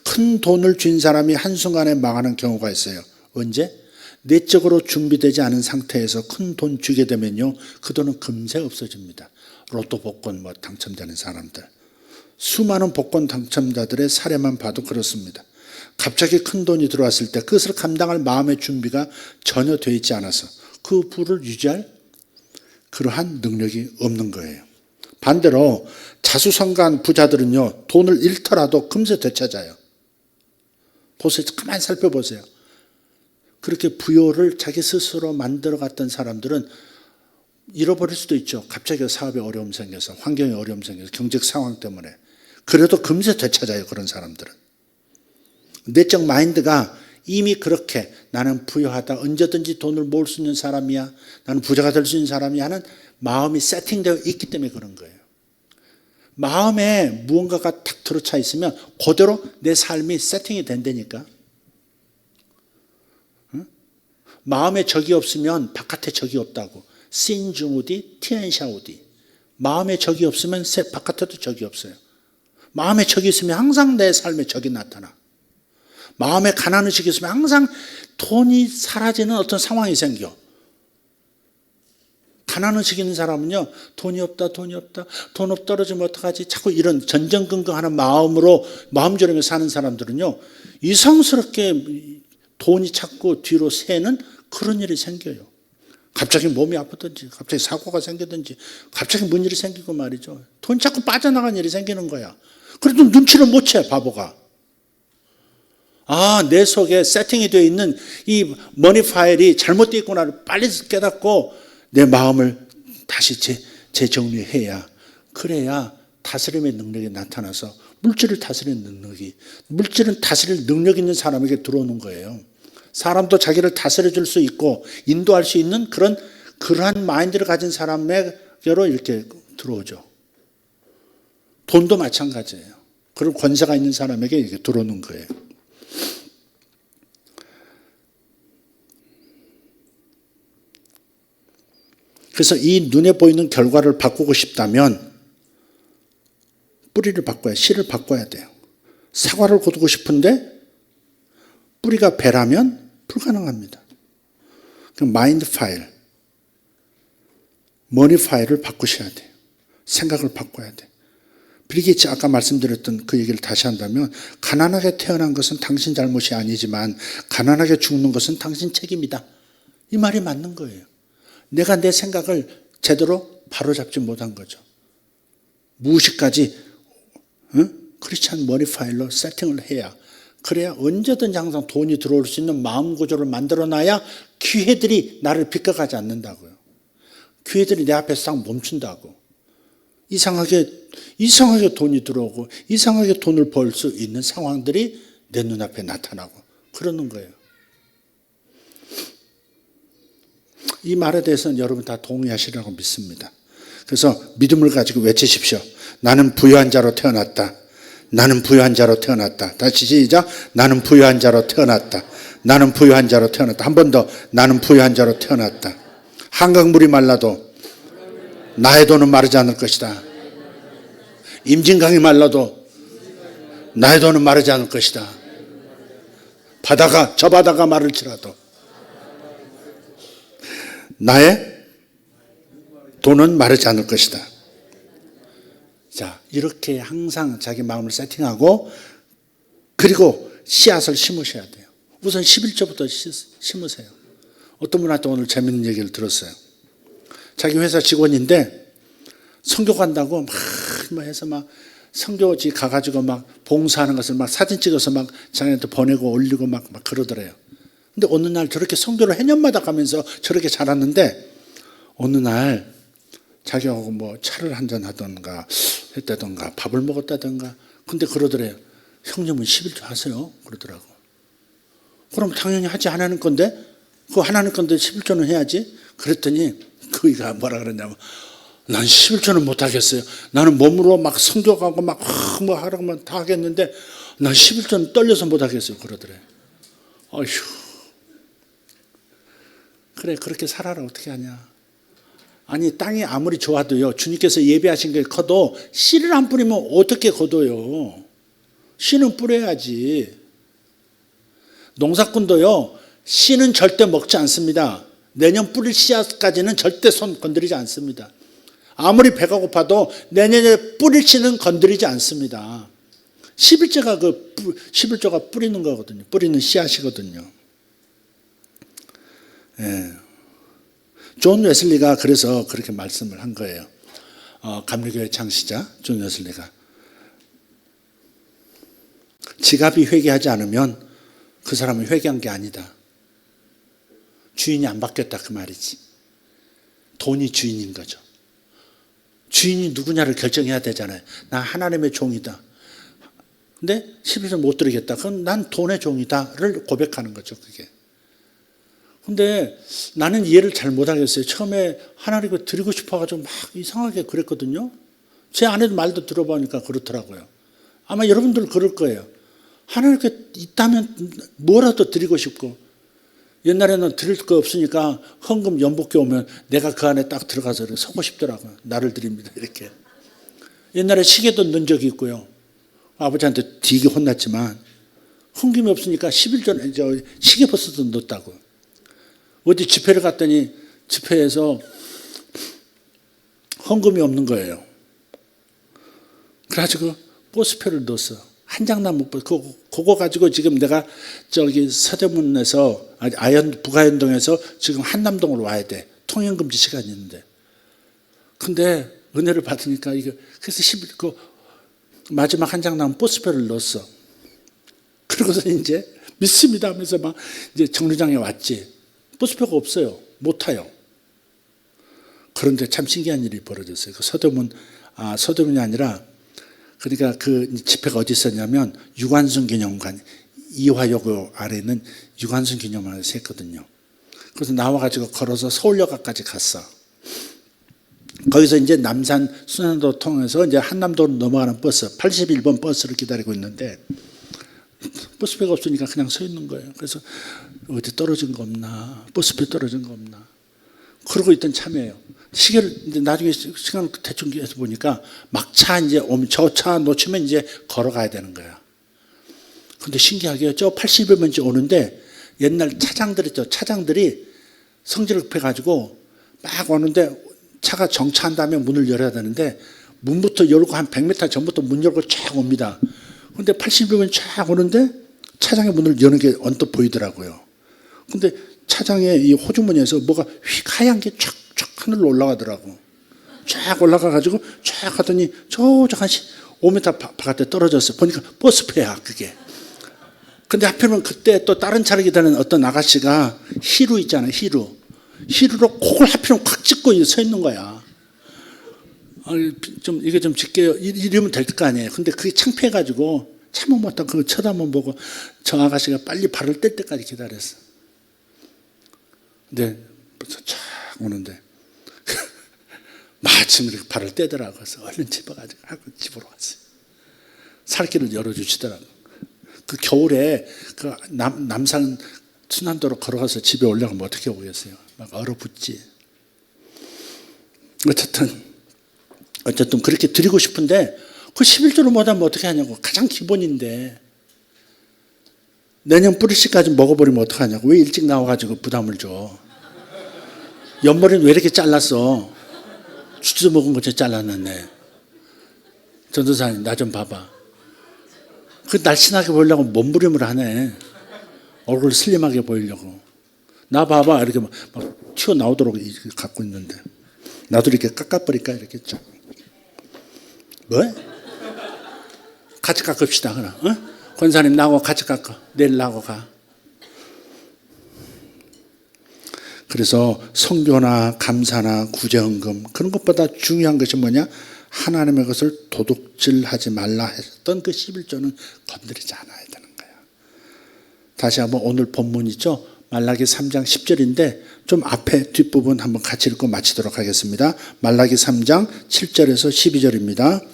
큰 돈을 쥔 사람이 한순간에 망하는 경우가 있어요. 언제? 내적으로 준비되지 않은 상태에서 큰 돈 주게 되면요, 그 돈은 금세 없어집니다. 로또 복권 당첨되는 사람들, 수많은 복권 당첨자들의 사례만 봐도 그렇습니다. 갑자기 큰 돈이 들어왔을 때 그것을 감당할 마음의 준비가 전혀 되어 있지 않아서 그 부를 유지할 그러한 능력이 없는 거예요. 반대로 자수성가한 부자들은요, 돈을 잃더라도 금세 되찾아요. 보세요. 가만히 살펴보세요. 그렇게 부요를 자기 스스로 만들어갔던 사람들은 잃어버릴 수도 있죠. 갑자기 사업에 어려움 생겨서, 환경에 어려움 생겨서, 경제적 상황 때문에. 그래도 금세 되찾아요. 그런 사람들은. 내적 마인드가 이미 그렇게 나는 부유하다, 언제든지 돈을 모을 수 있는 사람이야, 나는 부자가 될 수 있는 사람이야 하는 마음이 세팅되어 있기 때문에 그런 거예요. 마음에 무언가가 탁 들어차 있으면 그대로 내 삶이 세팅이 된다니까. 응? 마음에 적이 없으면 바깥에 적이 없다고. 신중우디, 티엔샤우디. 마음에 적이 없으면 바깥에도 적이 없어요. 마음에 적이 있으면 항상 내 삶에 적이 나타나. 마음에 가난의식이 있으면 항상 돈이 사라지는 어떤 상황이 생겨. 가난의식 있는 사람은요, 돈이 없다, 돈 떨어지면 어떡하지? 자꾸 이런 전전긍긍하는 마음으로 마음저림에 사는 사람들은요, 이상스럽게 돈이 자꾸 뒤로 새는 그런 일이 생겨요. 갑자기 몸이 아프든지, 갑자기 사고가 생기든지, 갑자기 뭔 일이 생기고 말이죠. 돈 자꾸 빠져나간 일이 생기는 거야. 그래도 눈치를 못 채, 바보가. 아, 내 속에 세팅이 되어 있는 이 머니 파일이 잘못되어 있구나. 빨리 깨닫고 내 마음을 다시 재정리해야, 그래야 다스림의 능력이 나타나서 물질을 다스리는 능력이, 물질은 다스릴 능력 있는 사람에게 들어오는 거예요. 사람도 자기를 다스려 줄 수 있고 인도할 수 있는 그러한 마인드를 가진 사람에게로 이렇게 들어오죠. 돈도 마찬가지예요. 그런 권세가 있는 사람에게 이렇게 들어오는 거예요. 그래서 이 눈에 보이는 결과를 바꾸고 싶다면 뿌리를 바꿔야, 씨를 바꿔야 돼요. 사과를 거두고 싶은데 뿌리가 배라면 불가능합니다. 마인드 파일, 머니 파일을 바꾸셔야 돼요. 생각을 바꿔야 돼요. 빌 게이츠 아까 말씀드렸던 그 얘기를 다시 한다면, 가난하게 태어난 것은 당신 잘못이 아니지만 가난하게 죽는 것은 당신 책임이다. 이 말이 맞는 거예요. 내가 내 생각을 제대로 바로잡지 못한 거죠. 무의식까지 크리스찬 머니 파일로 세팅을 해야, 그래야 언제든지 항상 돈이 들어올 수 있는 마음 구조를 만들어놔야 기회들이 나를 비껴가지 않는다고요. 기회들이 내 앞에서 딱 멈춘다고. 이상하게 돈이 들어오고 이상하게 돈을 벌 수 있는 상황들이 내 눈앞에 나타나고 그러는 거예요. 이 말에 대해서는 여러분 다 동의하시라고 믿습니다. 그래서 믿음을 가지고 외치십시오. 나는 부유한 자로 태어났다. 나는 부유한 자로 태어났다. 다시 시작. 나는 부유한 자로 태어났다. 나는 부유한 자로 태어났다. 한 번 더. 나는 부유한 자로 태어났다. 한강물이 말라도 나의 돈은 마르지 않을 것이다. 임진강이 말라도 나의 돈은 마르지 않을 것이다. 저 바다가 마를지라도 나의 돈은 마르지 않을 것이다. 자, 이렇게 항상 자기 마음을 세팅하고, 그리고 씨앗을 심으셔야 돼요. 우선 11조부터 심으세요. 어떤 분한테 오늘 재밌는 얘기를 들었어요. 자기 회사 직원인데 선교 간다고 막 해서 막 선교지 가가지고 막 봉사하는 것을 막 사진 찍어서 막 자기한테 보내고 올리고 막 그러더래요. 근데 어느 날 저렇게 선교를 해년마다 가면서 저렇게 자랐는데, 어느 날 자기하고 뭐 차를 한잔 하던가 했다던가 밥을 먹었다던가, 근데 그러더래요. 형님은 11조 하세요? 그러더라고. 그럼 당연히 하지, 하나님 건데, 그거 하나님 건데 11조는 해야지. 그랬더니 그이가 뭐라 그러냐면, 난 11조는 못 하겠어요. 나는 몸으로 막 선교 가고 막 뭐 하라고 다 하겠는데 난 11조는 떨려서 못 하겠어요. 그러더래요. 어휴. 그래, 그렇게 살아라. 어떻게 하냐. 아니, 땅이 아무리 좋아도요, 주님께서 예비하신 게 커도 씨를 안 뿌리면 어떻게 거둬요. 씨는 뿌려야지. 농사꾼도요, 씨는 절대 먹지 않습니다. 내년 뿌릴 씨앗까지는 절대 손 건드리지 않습니다. 아무리 배가 고파도 내년에 뿌릴 씨는 건드리지 않습니다. 11조가 뿌리는 거거든요. 뿌리는 씨앗이거든요. 예. 존 웨슬리가 그래서 그렇게 말씀을 한 거예요. 감리교회 창시자 존 웨슬리가, 지갑이 회개하지 않으면 그 사람은 회개한 게 아니다. 주인이 안 바뀌었다, 그 말이지. 돈이 주인인 거죠. 주인이 누구냐를 결정해야 되잖아요. 나 하나님의 종이다. 근데 11조 못 드리겠다. 그럼 난 돈의 종이다를 고백하는 거죠, 그게. 근데 나는 이해를 잘 못하겠어요. 처음에 하나님께 드리고 싶어가지고 막 이상하게 그랬거든요. 제 아내도 말도 들어보니까 그렇더라고요. 아마 여러분들 그럴 거예요. 하나님께 있다면 뭐라도 드리고 싶고, 옛날에는 드릴 거 없으니까 헌금 연복기 오면 내가 그 안에 딱 들어가서 서고 싶더라고요. 나를 드립니다. 이렇게. 옛날에 시계도 넣은 적이 있고요. 아버지한테 되게 혼났지만 헌금이 없으니까 10일 전에 시계 버스도 넣었다고. 어디 집회를 갔더니 집회에서 헌금이 없는 거예요. 그래가지고 버스표를 넣었어. 한 장도 못 받고, 그거 가지고 지금 내가 저기 서대문에서, 북아현동에서 지금 한남동으로 와야 돼. 통행금지 시간이 있는데. 근데 은혜를 받으니까 이게, 그래서 그 마지막 한 장 남은 버스표를 넣었어. 그러고서 이제 믿습니다 하면서 막 이제 정류장에 왔지. 버스표가 없어요. 못 타요. 그런데 참 신기한 일이 벌어졌어요. 그 서대문이 아니라, 그러니까 그 집회가 어디 있었냐면 유관순 기념관, 이화여고 아래는 유관순 기념관에서 했거든요. 그래서 나와가지고 걸어서 서울역까지 갔어. 거기서 이제 남산 순환도 통해서 이제 한남도로 넘어가는 버스, 81번 버스를 기다리고 있는데 버스표가 없으니까 그냥 서 있는 거예요. 그래서 어디 떨어진 거 없나, 버스표 떨어진 거 없나, 그러고 있던 참이에요. 시계를 이제 나중에 시간 대충 해서 보니까 막차 이제 오면 저 차 놓치면 이제 걸어가야 되는 거야. 근데 신기하게 저 80여번째 오는데 옛날 차장들 있죠. 차장들이 성질을 급해가지고 막 오는데 차가 정차한 다음에 문을 열어야 되는데 문부터 열고 한 100m 전부터 문 열고 쫙 옵니다. 근데 80여번 쫙 오는데 차장의 문을 여는 게 언뜻 보이더라고요. 근데 차장의 이 호주머니에서 뭐가 휙 하얀 게 쫙 하늘로 올라가더라고. 쫙 올라가가지고 쫙 하더니 저쪽 한 5m 바깥에 떨어졌어. 보니까 버스표야, 그게. 근데 하필이면 그때 또 다른 차를 기다리는 어떤 아가씨가 히루 있잖아요, 히루. 히루로 그걸 하필이면 콱 찍고 서 있는 거야. 이게 좀 짙게요. 이러면 될 거 아니에요. 근데 그게 창피해가지고 참을 못하고 그거 쳐다만 보고 저 아가씨가 빨리 발을 뗄 때까지 기다렸어. 근데 쫙 오는데 마침 이렇게 발을 떼더라고. 그래서 얼른 집어가지고 하고 집으로 왔어요. 살길을 열어주시더라고. 그 겨울에 그 남산 순환도로 걸어가서 집에 올라가면 어떻게 오겠어요? 막 얼어붙지. 어쨌든 그렇게 드리고 싶은데 그 11조를 못하면 어떻게 하냐고. 가장 기본인데 내년 뿌리씨까지 먹어버리면 어떡하냐고. 왜 일찍 나와가지고 부담을 줘. 옆머리는 왜 이렇게 잘랐어? 주워 먹은 것처럼 잘랐네. 전도사님 나 좀 봐봐. 그 날씬하게 보이려고 몸부림을 하네. 얼굴 슬림하게 보이려고. 나 봐봐 이렇게 막 튀어나오도록 갖고 있는데 나도 이렇게 깎아버릴까 이렇게 쫙. 뭐? 같이 깎읍시다 그럼. 어? 권사님 나하고 같이 깎아. 내일 나하고 가. 그래서 성교나 감사나 구제헌금 그런 것보다 중요한 것이 뭐냐? 하나님의 것을 도둑질하지 말라 했던 그 11조는 건드리지 않아야 되는 거야. 다시 한번 오늘 본문 있죠? 말라기 3장 10절인데 좀 앞에 뒷부분 한번 같이 읽고 마치도록 하겠습니다. 말라기 3장 7절에서 12절입니다.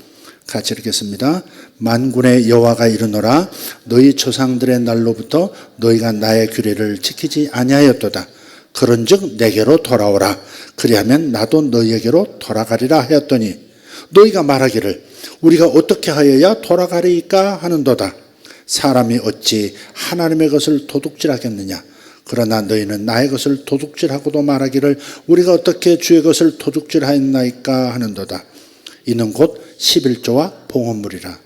같이 읽겠습니다. 만군의 여호와가 이르노라 너희 조상들의 날로부터 너희가 나의 규례를 지키지 아니하였도다. 그런즉 내게로 돌아오라. 그리하면 나도 너희에게로 돌아가리라 하였더니 너희가 말하기를 우리가 어떻게 하여야 돌아가리까 하는도다. 사람이 어찌 하나님의 것을 도둑질하겠느냐. 그러나 너희는 나의 것을 도둑질하고도 말하기를 우리가 어떻게 주의 것을 도둑질하였나이까 하는도다. 이는 곧 11조와 봉헌물이라.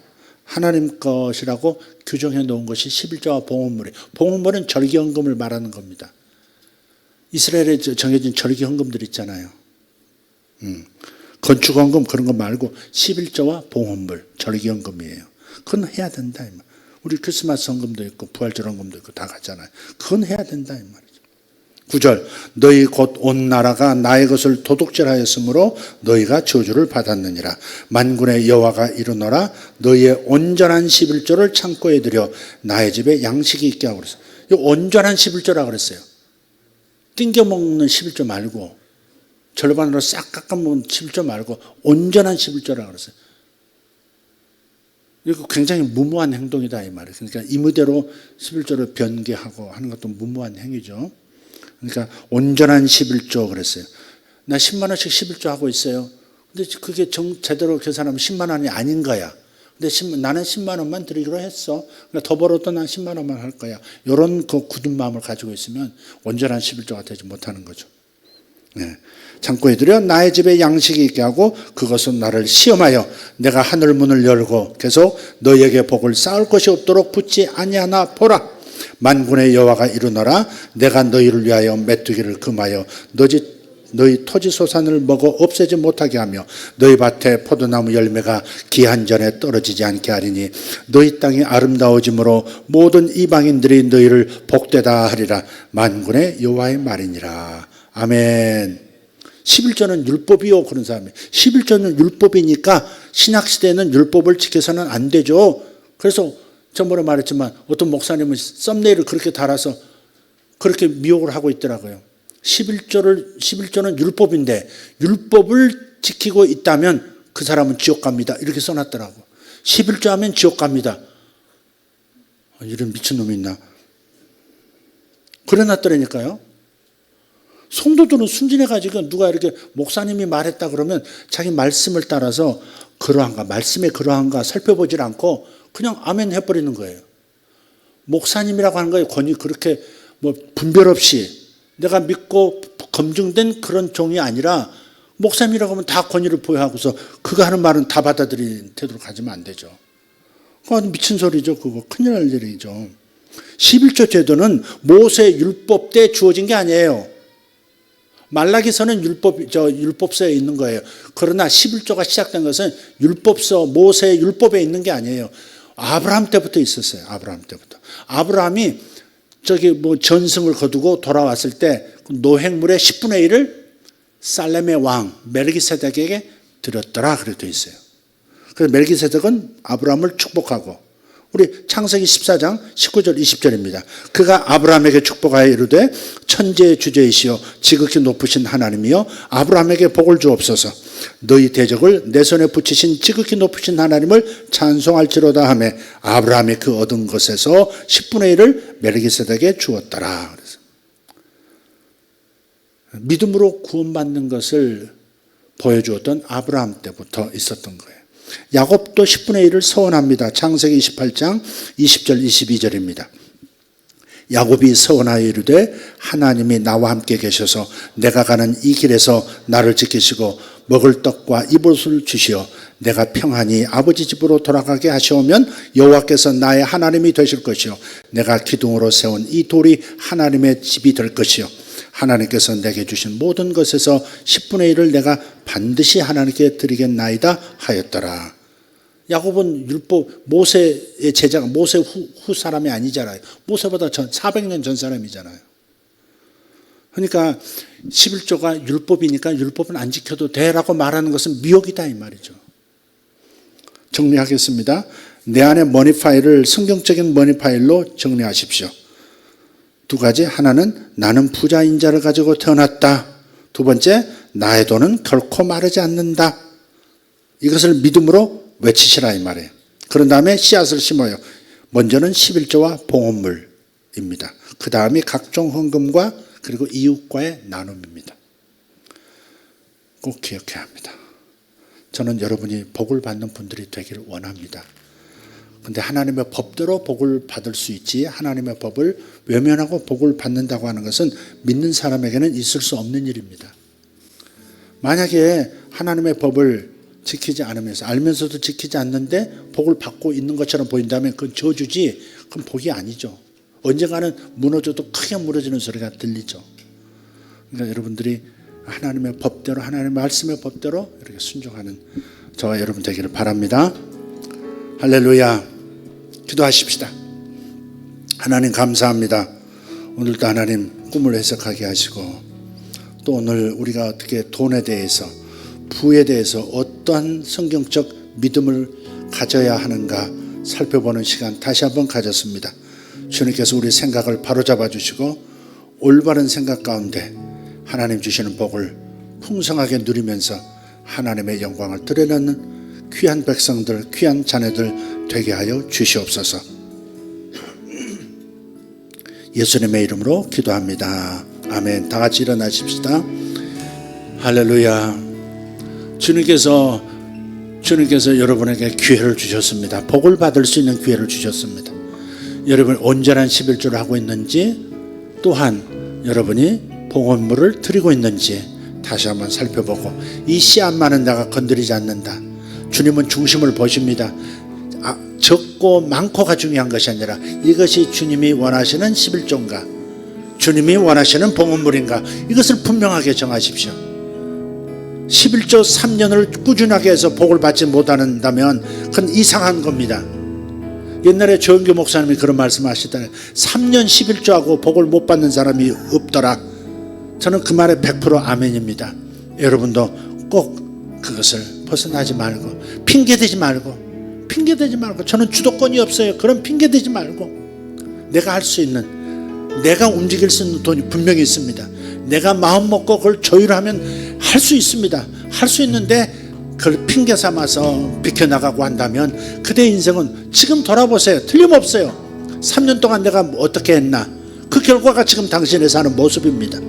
하나님 것이라고 규정해 놓은 것이 11조와 봉헌물이에요. 봉헌물은 절기헌금을 말하는 겁니다. 이스라엘에 정해진 절기헌금들 있잖아요. 건축헌금 그런 거 말고 11조와 봉헌물, 절기헌금이에요. 그건 해야 된다. 우리 크리스마스 헌금도 있고 부활절 헌금도 있고 다 가잖아요. 그건 해야 된다 이 말이죠. 9절 너희 곧 온 나라가 나의 것을 도둑질하였으므로 너희가 저주를 받았느니라. 만군의 여호와가 이르노라 너희의 온전한 11조를 창고에 들여 나의 집에 양식이 있게 하고 그랬어요. 이 온전한 11조라고 그랬어요. 띵겨 먹는 11조 말고 절반으로 싹 깎아먹은 11조 말고 온전한 11조라고 그랬어요. 이거 굉장히 무모한 행동이다 이 말이에요. 그러니까 임의대로 11조를 변개하고 하는 것도 무모한 행위죠. 그러니까 온전한 11조 그랬어요. 나 10만 원씩 11조 하고 있어요. 근데 그게 제대로 계산하면 10만 원이 아닌 거야. 근데 나는 10만 원만 드리기로 했어. 그러니까 더 벌어도 난 10만 원만 할 거야. 이런 그 굳은 마음을 가지고 있으면 온전한 11조가 되지 못하는 거죠. 네. 창고에 들여 나의 집에 양식이 있게 하고 그것은 나를 시험하여 내가 하늘 문을 열고 계속 너희에게 복을 쌓을 것이 없도록 붙지 아니하나 보라. 만군의 여호와가 이르노라. 내가 너희를 위하여 메뚜기를 금하여 너희 토지 소산을 먹어 없애지 못하게 하며 너희 밭에 포도나무 열매가 기한 전에 떨어지지 않게 하리니 너희 땅이 아름다워짐으로 모든 이방인들이 너희를 복되다 하리라. 만군의 여호와의 말이니라. 아멘. 11조는 율법이요 그런 사람이 11조는 율법이니까 신학시대에는 율법을 지켜서는 안 되죠. 그래서 저번에 말했지만 어떤 목사님은 썸네일을 그렇게 달아서 그렇게 미혹을 하고 있더라고요. 11조는 율법인데 율법을 지키고 있다면 그 사람은 지옥 갑니다. 이렇게 써놨더라고. 11조 하면 지옥 갑니다. 이런 미친놈이 있나. 그래놨더라니까요. 성도들은 순진해가지고 누가 이렇게 목사님이 말했다 그러면 자기 말씀을 따라서 그러한가 말씀에 그러한가 살펴보질 않고 그냥 아멘 해버리는 거예요. 목사님이라고 하는 거에 권위 그렇게 뭐 분별 없이 내가 믿고 검증된 그런 종이 아니라 목사님이라고 하면 다 권위를 보여하고서 그가 하는 말은 다 받아들이는 태도로 가지면 안 되죠. 그거 미친 소리죠. 그거 큰일 날 일이죠. 11조 제도는 모세 율법 때 주어진 게 아니에요. 말라기서는 율법서에 있는 거예요. 그러나 11조가 시작된 것은 율법서, 모세 율법에 있는 게 아니에요. 아브라함 때부터 있었어요. 아브라함 때부터. 아브라함이 전승을 거두고 돌아왔을 때 노획물의 10분의 1을 살렘의 왕 멜기세덱에게 드렸더라 그래 돼 있어요. 그래서 멜기세덱은 아브라함을 축복하고 우리 창세기 14장 19절 20절입니다. 그가 아브라함에게 축복하여 이르되 천지의 주제이시여 지극히 높으신 하나님이여 아브라함에게 복을 주옵소서. 너희 대적을 내 손에 붙이신 지극히 높으신 하나님을 찬송할지로다 하며 아브라함이 그 얻은 것에서 10분의 1을 멜기세덱에게 주었더라. 그래서 믿음으로 구원받는 것을 보여주었던 아브라함 때부터 있었던 거예요. 야곱도 10분의 1을 서원합니다. 창세기 28장 20절 22절입니다. 야곱이 서원하여 이르되 하나님이 나와 함께 계셔서 내가 가는 이 길에서 나를 지키시고 먹을 떡과 입을 옷을 주시어 내가 평안히 아버지 집으로 돌아가게 하시오면 여호와께서 나의 하나님이 되실 것이요 내가 기둥으로 세운 이 돌이 하나님의 집이 될 것이요 하나님께서 내게 주신 모든 것에서 10분의 1을 내가 반드시 하나님께 드리겠나이다 하였더라. 야곱은 율법 모세의 제자가 모세 후 사람이 아니잖아요. 모세보다 400년 전 사람이잖아요. 그러니까 11조가 율법이니까 율법은 안 지켜도 돼라고 말하는 것은 미혹이다 이 말이죠. 정리하겠습니다. 내 안에 머니 파일을 성경적인 머니 파일로 정리하십시오. 두 가지, 하나는 나는 부자인 자를 가지고 태어났다. 두 번째, 나의 돈은 결코 마르지 않는다. 이것을 믿음으로 외치시라 이 말이에요. 그런 다음에 씨앗을 심어요. 먼저는 11조와 봉헌물입니다. 그 다음이 각종 헌금과 그리고 이웃과의 나눔입니다. 꼭 기억해야 합니다. 저는 여러분이 복을 받는 분들이 되기를 원합니다. 근데 하나님의 법대로 복을 받을 수 있지 하나님의 법을 외면하고 복을 받는다고 하는 것은 믿는 사람에게는 있을 수 없는 일입니다. 만약에 하나님의 법을 지키지 않으면서 알면서도 지키지 않는데 복을 받고 있는 것처럼 보인다면 그건 저주지 그건 복이 아니죠. 언젠가는 무너져도 크게 무너지는 소리가 들리죠. 그러니까 여러분들이 하나님의 법대로 하나님의 말씀의 법대로 이렇게 순종하는 저와 여러분 되기를 바랍니다. 할렐루야. 기도하십시다. 하나님 감사합니다. 오늘도 하나님 꿈을 해석하게 하시고 또 오늘 우리가 어떻게 돈에 대해서 부에 대해서 어떠한 성경적 믿음을 가져야 하는가 살펴보는 시간 다시 한번 가졌습니다. 주님께서 우리 생각을 바로잡아 주시고 올바른 생각 가운데 하나님 주시는 복을 풍성하게 누리면서 하나님의 영광을 드러내는 귀한 백성들, 귀한 자녀들 되게 하여 주시옵소서. 예수님의 이름으로 기도합니다. 아멘. 다 같이 일어나십시다. 할렐루야. 주님께서 여러분에게 기회를 주셨습니다. 복을 받을 수 있는 기회를 주셨습니다. 여러분 온전한 11조를 하고 있는지, 또한 여러분이 봉헌물을 드리고 있는지 다시 한번 살펴보고, 이 씨앗만은 내가 건드리지 않는다. 주님은 중심을 보십니다. 적고 많고가 중요한 것이 아니라 이것이 주님이 원하시는 11조인가, 주님이 원하시는 봉헌물인가, 이것을 분명하게 정하십시오. 11조 3년을 꾸준하게 해서 복을 받지 못한다면 그건 이상한 겁니다. 옛날에 조영교 목사님이 그런 말씀하시잖아요. 3년 11조하고 복을 못 받는 사람이 없더라. 저는 그 말에 100% 아멘입니다. 여러분도 꼭 그것을 벗어나지 말고, 핑계대지 말고 저는 주도권이 없어요. 그런 핑계대지 말고, 내가 할 수 있는, 내가 움직일 수 있는 돈이 분명히 있습니다. 내가 마음 먹고 그걸 조율하면 할 수 있습니다. 할 수 있는데 그걸 핑계 삼아서 비켜나가고 한다면 그대의 인생은, 지금 돌아보세요. 틀림없어요. 3년 동안 내가 어떻게 했나, 그 결과가 지금 당신이 사는 모습입니다.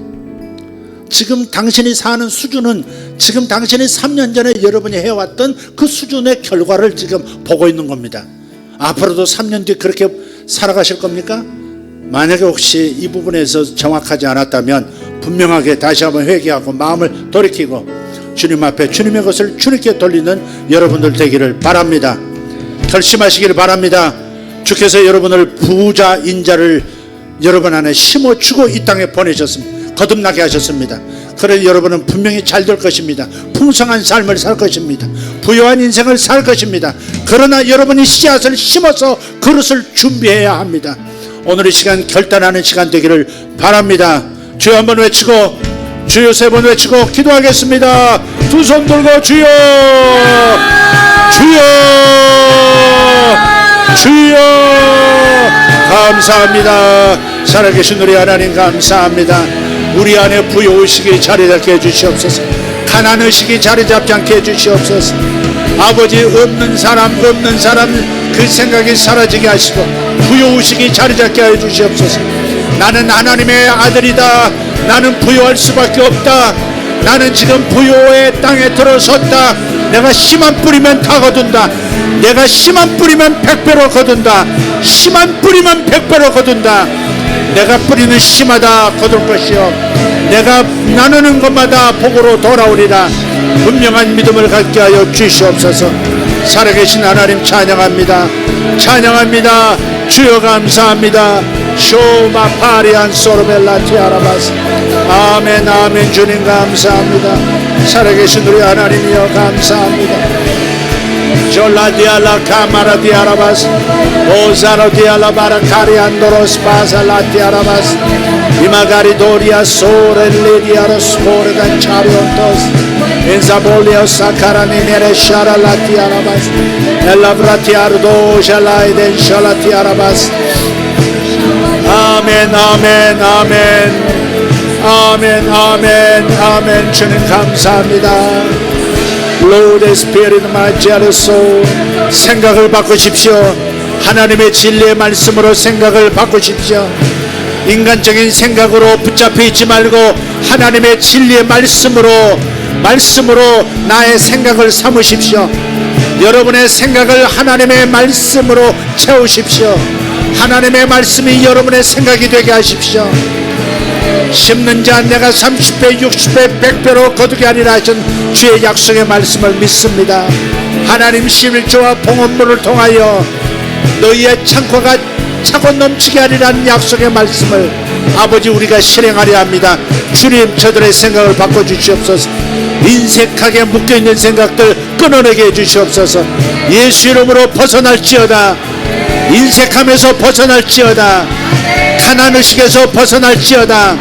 지금 당신이 사는 수준은 지금 당신이 3년 전에 여러분이 해왔던 그 수준의 결과를 지금 보고 있는 겁니다. 앞으로도 3년 뒤에 그렇게 살아가실 겁니까? 만약에 혹시 이 부분에서 정확하지 않았다면 분명하게 다시 한번 회개하고 마음을 돌이키고 주님 앞에 주님의 것을 주님께 돌리는 여러분들 되기를 바랍니다. 결심하시기를 바랍니다. 주께서 여러분을 부자 인자를 여러분 안에 심어주고 이 땅에 보내셨습니다. 거듭나게 하셨습니다. 그래서 여러분은 분명히 잘 될 것입니다. 풍성한 삶을 살 것입니다. 부유한 인생을 살 것입니다. 그러나 여러분이 씨앗을 심어서 그릇을 준비해야 합니다. 오늘 이 시간 결단하는 시간 되기를 바랍니다. 주여 한번 외치고, 주여 3번 외치고 기도하겠습니다. 두 손 들고 주여, 주여, 주여. 감사합니다. 살아계신 우리 하나님 감사합니다. 우리 안에 부여의식이 자리잡게 해주시옵소서. 가난의식이 자리잡지 않게 해주시옵소서. 아버지, 없는 사람 그 생각이 사라지게 하시고 부여의식이 자리잡게 해주시옵소서. 나는 하나님의 아들이다. 나는 부여할 수밖에 없다. 나는 지금 부여의 땅에 들어섰다. 내가 씨만 뿌리면 다 거둔다. 내가 씨만 뿌리면 100배로 거둔다. 씨만 뿌리면 100배로 거둔다. 내가 뿌리는 씨마다 거둘 것이요, 내가 나누는 것마다 복으로 돌아오리라. 분명한 믿음을 갖게 하여 주시옵소서. 살아계신 하나님 찬양합니다. 찬양합니다. 주여 감사합니다. 쇼마 파리안 소르벨라 티아라바스. 아멘 아멘. 주님 감사합니다. 살아계신 우리 하나님이여 감사합니다. 졸라디알라 카마라디아라바스 오사로디알라 바라카리안도로스 바살라티아라바스 이마가리도리아 소렐리디아로스 포르단 차리온토스 엔사볼리오 사카라니네레 샤랄라티아라바스 엘라브라티아르도 샬라이덴 샬라티아라바스. 아멘 아멘 아멘 아멘 아멘 아멘. 주님 감사합니다. Lord Spirit my jealous soul, 생각을 바꾸십시오. 하나님의 진리의 말씀으로 생각을 바꾸십시오. 인간적인 생각으로 붙잡혀 있지 말고 하나님의 진리의 말씀으로 나의 생각을 삼으십시오. 여러분의 생각을 하나님의 말씀으로 채우십시오. 하나님의 말씀이 여러분의 생각이 되게 하십시오. 심는 자 내가 30배 60배 100배로 거두게 하리라 하신 주의 약속의 말씀을 믿습니다. 하나님 11조와 봉헌물을 통하여 너희의 창고가 차고 넘치게 하리라는 약속의 말씀을 아버지 우리가 실행하려 합니다. 주님, 저들의 생각을 바꿔주시옵소서. 인색하게 묶여있는 생각들 끊어내게 해주시옵소서. 예수 이름으로 벗어날지어다. 인색함에서 벗어날지어다. 가난의식에서 벗어날지어다.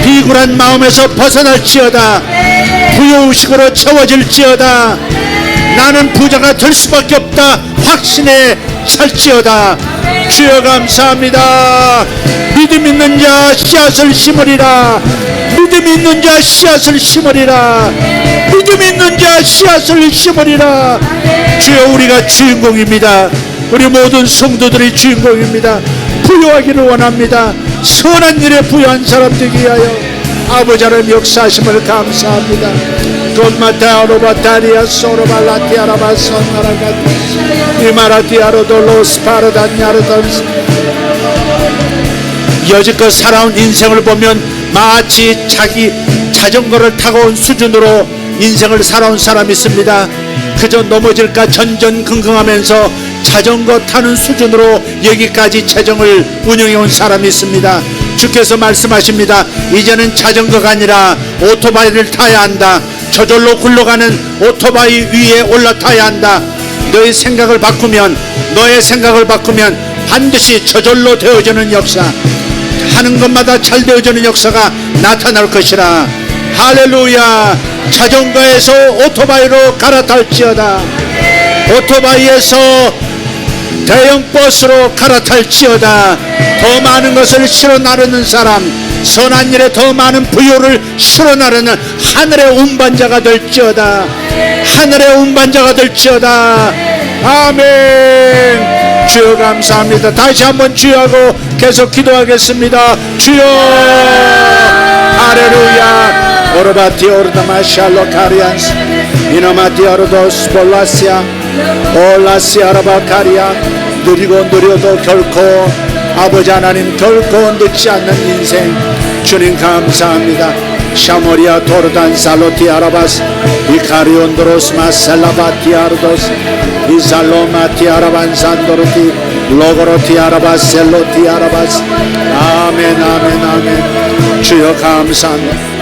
비굴한 마음에서 벗어날지어다. 부여의식으로 채워질지어다. 나는 부자가 될 수밖에 없다 확신에 살지어다. 주여 감사합니다. 믿음 있는 자 씨앗을 심으리라. 믿음 믿음 있는 자 씨앗을 심으리라. 믿음 있는 자 씨앗을 심으리라. 주여, 우리가 주인공입니다. 우리 모든 성도들이 주인공입니다. 부유하기를 원합니다. 선한 일에 부유한 사람 되기 위하여 아버지 하나님 역사하심을 감사합니다. 돈마타오로바타리아 소로발라티아라바선나라가티 이마라티아로돌로스파르단야르던스. 여지껏 살아온 인생을 보면 마치 자기 자전거를 타고 온 수준으로 인생을 살아온 사람이 있습니다. 그저 넘어질까 전전긍긍하면서 자전거 타는 수준으로 여기까지 재정을 운영해 온 사람이 있습니다. 주께서 말씀하십니다. 이제는 자전거가 아니라 오토바이를 타야 한다. 저절로 굴러가는 오토바이 위에 올라타야 한다. 너의 생각을 바꾸면 반드시 저절로 되어지는 역사, 하는 것마다 잘 되어지는 역사가 나타날 것이라. 할렐루야. 자전거에서 오토바이로 갈아탈지어다. 오토바이에서 대형 버스로 갈아탈지어다. 더 많은 것을 실어 나르는 사람, 선한 일에 더 많은 부요를 실어 나르는 하늘의 운반자가 될지어다. 하늘의 운반자가 될지어다. 아멘. 주여 감사합니다. 다시 한번 주여하고 계속 기도하겠습니다. 주여. 할렐루야. 오르바티 오르다마샬로 카리안스 이노마티 오르도스 볼라시아 올라시아라바 카리아. 느리고 느려도 결코 아버지 하나님 결코 늦지 않는 인생 주님 감사합니다. 샤모리아 토르단 살로티 아라바스 이카리온도로스 마셀라바티 아르도스 이살로마티 아라반 산도르티 로고로티 아라바스 셀로티 아라바스. 아멘 아멘 아멘. 주여 감사합니다.